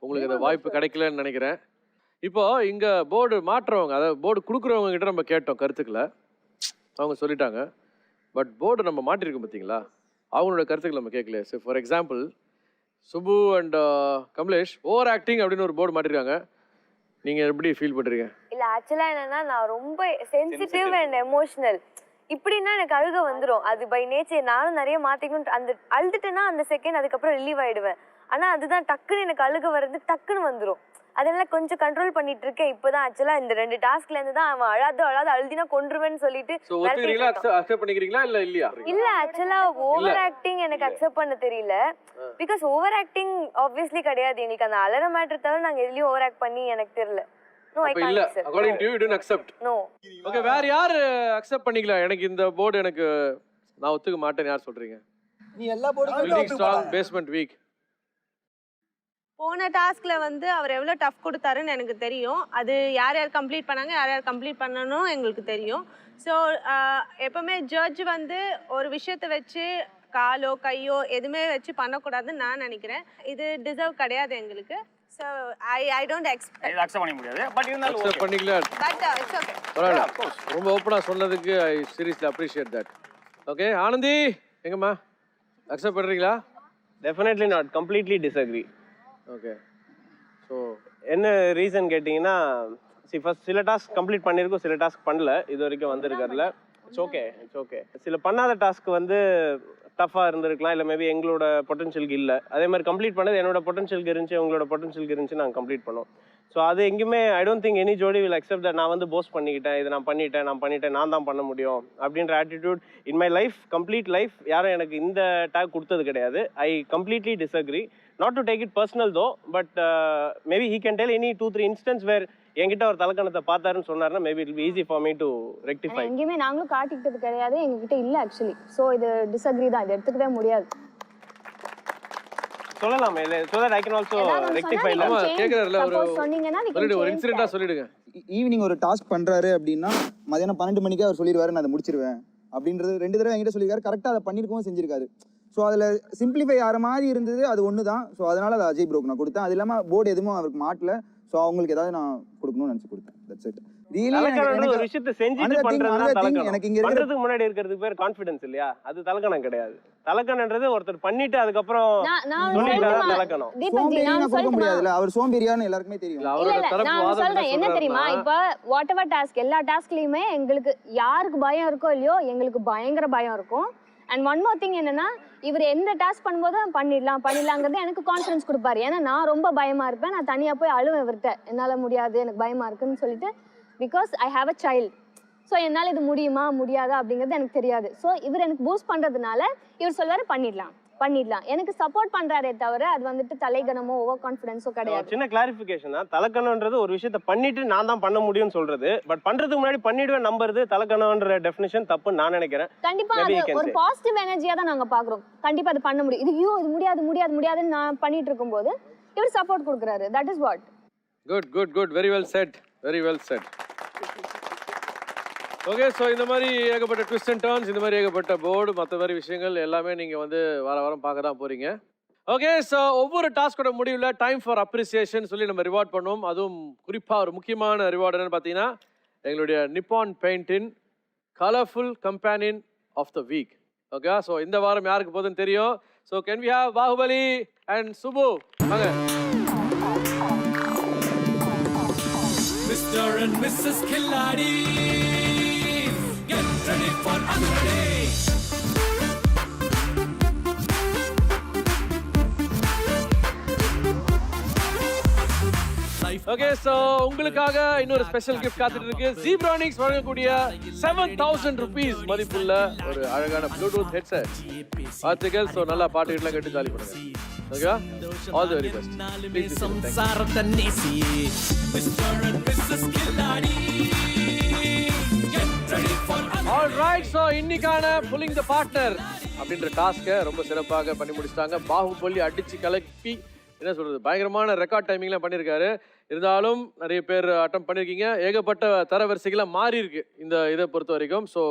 உங்களுக்கு அந்த வாய்ப்பு கிடைக்கலன்னு நினைக்கிறேன். இப்போ இங்க போர்டு மாற்றுறவங்க, அதாவது போர்டு கொடுக்குறவங்க கிட்ட நம்ம கேட்டோம் கருத்துக்களை, அவங்க சொல்லிட்டாங்க. பட் போர்டு நம்ம மாட்டிருக்கோம் பார்த்தீங்களா, அவங்களோட கருத்துக்கள் நம்ம கேட்கல. So for example Subbu and Kamalesh over acting அப்படின்னு ஒரு போர்டு மாட்டிருக்காங்க. நீங்க எப்படி ஃபீல் பண்றீங்க? இல்ல ஆக்சுவலா என்னன்னா நான் ரொம்ப சென்சிட்டிவ் அண்ட் எமோஷனல். இப்படின்னா எனக்கு அழுக வந்துடும். அது பை நேச்சர். நானும் நிறைய மாற்றிக்கணும். அந்த அழுதுட்டேன்னா அந்த செகண்ட் அதுக்கப்புறம் ரிலீவ் ஆகிடுவேன். ஆனால் அதுதான் டக்குன்னு எனக்கு அழுக வர்றது டக்குன்னு வந்துடும். அதெல்லாம் கொஞ்சம் கண்ட்ரோல் பண்ணிட்டு இருக்கேன். இப்போதான் ஆக்சுவலாக இந்த 2 டாஸ்க்லேருந்து தான் அவன் அழாது அழுதினா கொன்றுவேன்னு சொல்லிட்டு. இல்ல ஆக்சுவலா ஓவர் ஆக்டிங் எனக்கு அக்செப்ட் பண்ண தெரியல. பிகாஸ் ஓவர் ஆக்டிங் ஆப்வியஸ்லி கிடையாது. எங்களுக்கு அந்த அலற மேட்டர் தவிர நாங்கள் எதுலையும் ஓவர் ஆக்ட் பண்ணி எனக்கு தெரியல. இல்ல according to you don't accept. No. Okay. வேற யார் அக்செப்ட் பண்ணிக்கல? எனக்கு இந்த போர்டு எனக்கு நான் ஒத்துக்க மாட்டேன்னு யார் சொல்றீங்க? நீ எல்லா போர்டும் பில்டிங் ஸ்ட்ராங் பேஸ்மென்ட் வீக். போன டாஸ்க்ல வந்து அவர் எவ்வளோ டஃப் கொடுத்தாருன்னு எனக்கு தெரியும். அது யார் யார் கம்ப்ளீட் பண்ணாங்க, யார் யார் கம்ப்ளீட் பண்ணணும் எங்களுக்கு தெரியும். ஸோ எப்பவுமே ஜட்ஜ் வந்து ஒரு விஷயத்தை வச்சு காலோ கையோ எதுவுமே வச்சு பண்ணக்கூடாதுன்னு நான் நினைக்கிறேன். இது டிசர்வ் கிடையாது எங்களுக்கு. So I don't expect. இது அக்செப்ட் பண்ண முடியாது. பட் இருந்தாலும் அக்செப்ட் பண்ணிக்கல. But it's okay. பரவாயில்ல. ரொம்ப ஓப்பனா சொன்னதுக்கு I seriously appreciate that. Okay. Anandhi எங்கம்மா அக்செப்ட் பண்றீங்களா? Definitely not. Completely disagree. Okay. So என்ன ரீசன் கேட்டிங்கன்னா, ஃபர்ஸ்ட் சில டாஸ்க் கம்ப்ளீட் பண்ணியிருக்கோம், சில டாஸ்க் பண்ணல. இது வரைக்கும் வந்திருக்காருல. It's okay. சில பண்ணாத டாஸ்க் வந்து டஃப்பாக இருந்திருக்கலாம், இல்லை மேபி எங்களோட பொட்டன்ஷியலுக்கு இல்லை. அதே மாதிரி கம்ப்ளீட் பண்ணது என்னோட பொட்டன்ஷியலுக்கு இருந்துச்சு, உங்களோட பொட்டன்ஷியலுக்கு இருந்துச்சு, நாங்கள் கம்ப்ளீட் பண்ணோம். ஸோ அது எங்கேயுமே ஐ டோன்ட் திங்க் எனி ஜோடி வில் அக்செப்ட் தட் நான் வந்து போஸ்ட் பண்ணிக்கிட்டேன், இது நான் பண்ணிட்டேன், நான் தான் பண்ண முடியும் அப்படின்ற attitude in my life, complete life யாரும் எனக்கு இந்த டேக் கொடுத்தது கிடையாது. I completely disagree. Not to take it personal though, but maybe he can tell any 2-3 instance where என்கிட்ட ஒரு தலக்கணத்தை பார்த்தாருன்னு சொன்னாருன்னா maybe it be easy for me to rectify. எங்கேயுமே நாங்களும் காட்டிக்கிட்டது கிடையாது, எங்ககிட்ட இல்லை ஆக்சுவலி. ஸோ இது டிஸ்அக்ரி தான், இது எடுத்துக்கவே முடியாது. சொல்லலாமே இல்லை so that I can also rectify that. ஆமா கேக்குறாருல சொன்னீங்கன்னா ஒரு இன்சிடென்ட்டா சொல்லிடுங்க. ஈவினிங் ஒரு டாஸ்க் பண்றாரு அப்படின்னா மதியானம் 12 மணிக்கே அவர் சொல்லிடுவாரு நான் அதை முடிச்சிருவேன் அப்படின்றது 2 தடவை என்கிட்ட சொல்லியிருக்காரு. கரெக்டாக அதை பண்ணியிருக்கவும் செஞ்சிருக்காரு. ஸோ அதில் சிம்பிளிஃபை ஆகிற மாதிரி இருந்தது, அது ஒன்று தான். ஸோ அதனால அதை அஜய் ப்ரோக்கு நான் கொடுத்தேன். அது இல்லாமல் போர்டு எதுவும் அவருக்கு மாட்டல. ஸோ அவங்களுக்கு ஏதாவது நான் கொடுக்கணும்னு நினச்சி கொடுத்தேன். That's it. ஒரு விஷயத்தை செஞ்சுட்டு பண்றது தலக்கணம். எனக்கு இங்க பண்றதுக்கு முன்னாடி இருக்கிறதுக்கு பேர் கான்ஃபிடன்ஸ் இல்லையா? அது தலக்கணம் கிடையாது. தலக்கணம்ன்றது ஒருத்தர் பண்ணிட்டு அதுக்கப்புறம் தலக்கணம். சோம்பேறியா கொடுக்க முடியாதுல. அவர் சோம்பேறியான்னு எல்லாருக்குமே தெரியும். அவரோட தரப்பு நான் வாதம் சொல்றேன் என்ன தெரியுமா, இப்ப வாட் எவர் டாஸ்க் எல்லா டாஸ்க்லயுமே எங்களுக்கு யாருக்கு பயம் இருக்கோ இல்லையோ எங்களுக்கு பயங்கர பயம் இருக்கும். அண்ட் ஒன் மோர் திங் என்னன்னா, இவர் எந்த டாஸ்க் பண்ணும்போது பண்ணிடலாங்கிறது எனக்கு கான்ஃபிடன்ஸ் கொடுப்பாரு. ஏன்னா நான் ரொம்ப பயமா இருப்பேன். நான் தனியா போய் அழுவேன் இவர்கிட்ட, என்னால முடியாது எனக்கு பயமா இருக்குன்னு சொல்லிட்டு. Because I have a child. So என்னால் இது முடியுமா முடியாதா அப்படிங்கிறது எனக்கு தெரியாது. ஸோ இவர் எனக்கு பூஸ்ட் பண்ணுறதுனால இவர் சொல்வார் பண்ணிடலாம். எனக்கு சப்போர்ட் பண்ணுறாரே தவிர அது வந்துட்டு தலைகணமோ ஓவர் கான்ஃபிடன்ஸோ கிடையாது. சின்ன கிளாரிஃபிகேஷன் தான். தலக்கணம்ன்றது ஒரு விஷயத்தை பண்ணிட்டு நான் தான் பண்ண முடியும்னு சொல்றது. பட் பண்றதுக்கு முன்னாடி பண்ணிடுவேன் நம்புறது தலக்கணம்ன்ற டெஃபினிஷன் தப்புன்னு நான் நினைக்கிறேன். கண்டிப்பா அது ஒரு பாசிட்டிவ் எனர்ஜியா தான் நாங்க பாக்குறோம். கண்டிப்பா அது பண்ண முடியும். இது முடியாதுன்னு நான் பண்ணிட்டு இருக்கும்போது இவர் சப்போர்ட் கொடுக்குறாரு. That is what. Good very well set. Okay, so இந்த மாதிரி ஏகப்பட்ட ட்விஸ்ட் அண்ட் டர்ன்ஸ், இந்த மாதிரி ஏகப்பட்ட போர்டு, மற்ற மாதிரி விஷயங்கள் எல்லாமே நீங்கள் வந்து வாரம் பார்க்க தான் போகிறீங்க. ஓகே, ஸோ ஒவ்வொரு டாஸ்கோட முடிவில் டைம் ஃபார் அப்ரிசியேஷன் சொல்லி நம்ம ரிவார்ட் பண்ணுவோம். அதுவும் குறிப்பாக ஒரு முக்கியமான ரிவார்டு என்னென்னு பார்த்தீங்கன்னா எங்களுடைய நிப்பான் பெயிண்டின் colourful companion of the week. Okay, so இந்த வாரம் யாருக்கு போகுதுன்னு தெரியும். So can we have Baahubali and Subbu வாங்க. Mr. and Mrs. Killadi, get ready for another day. Okay, so உங்களுக்காக இன்னொரு ஸ்பெஷல் கிஃப்ட் காத்துட்டு இருக்கு. ஜீப்ரானிக்ஸ் வழங்கக்கூடிய 7000 rupees மதிப்புள்ள ஒரு அழகான ப்ளூடூத் ஹெட்செட். பார்த்துக்கள். ஸோ நல்லா பாட்டுலாம் கேட்டு ஜாலி பண்ணுங்க. Okay, all the very best. Alright, so இன்னைக்கான புல்லிங் த பார்ட்னர் அப்படின்ற டாஸ்க்கை ரொம்ப சிறப்பாக பண்ணி முடிச்சிட்டாங்க. பாகுபலி அடிச்சு கலப்பி என்ன சொல்றது பயங்கரமான ரெக்கார்ட் டைமிங்லாம் பண்ணியிருக்காரு. இருந்தாலும் நிறைய பேர் அட்டம் பண்ணியிருக்கீங்க. ஏகப்பட்ட தரவரிசைகளாக மாறி இருக்கு இந்த இதை பொறுத்த வரைக்கும். ஸோ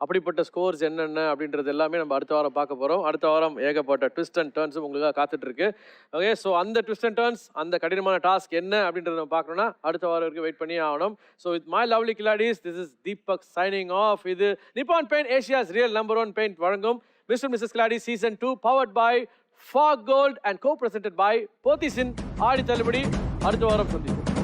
அப்படிப்பட்ட ஸ்கோர்ஸ் என்னென்ன அப்படின்றது எல்லாமே நம்ம அடுத்த வாரம் பார்க்க போகிறோம். அடுத்த வாரம் ஏகப்பட்ட ட்விஸ்ட் அண்ட் டர்ன்ஸும் உங்களுக்காக காத்துட்டு இருக்கு. ஓகே, ஸோ அந்த ட்விஸ்ட் அண்ட் டர்ன்ஸ், அந்த கடினமான டாஸ்க் என்ன அப்படின்றத நம்ம பார்க்கணும்னா அடுத்த வாரம் வரைக்கும் வெயிட் பண்ணி ஆகணும். ஸோ வித் மை லவ்லி கில்லாடிஸ், this is Deepak signing off. இது Nippon Paint, Asia's real number 1 paint வழங்கும் mister missus Khiladi season 2 powered by Fog Gold and co-presented by Pothys in ஆடி தள்ளுபடி. அடுத்த வாரம் சந்திப்போம்.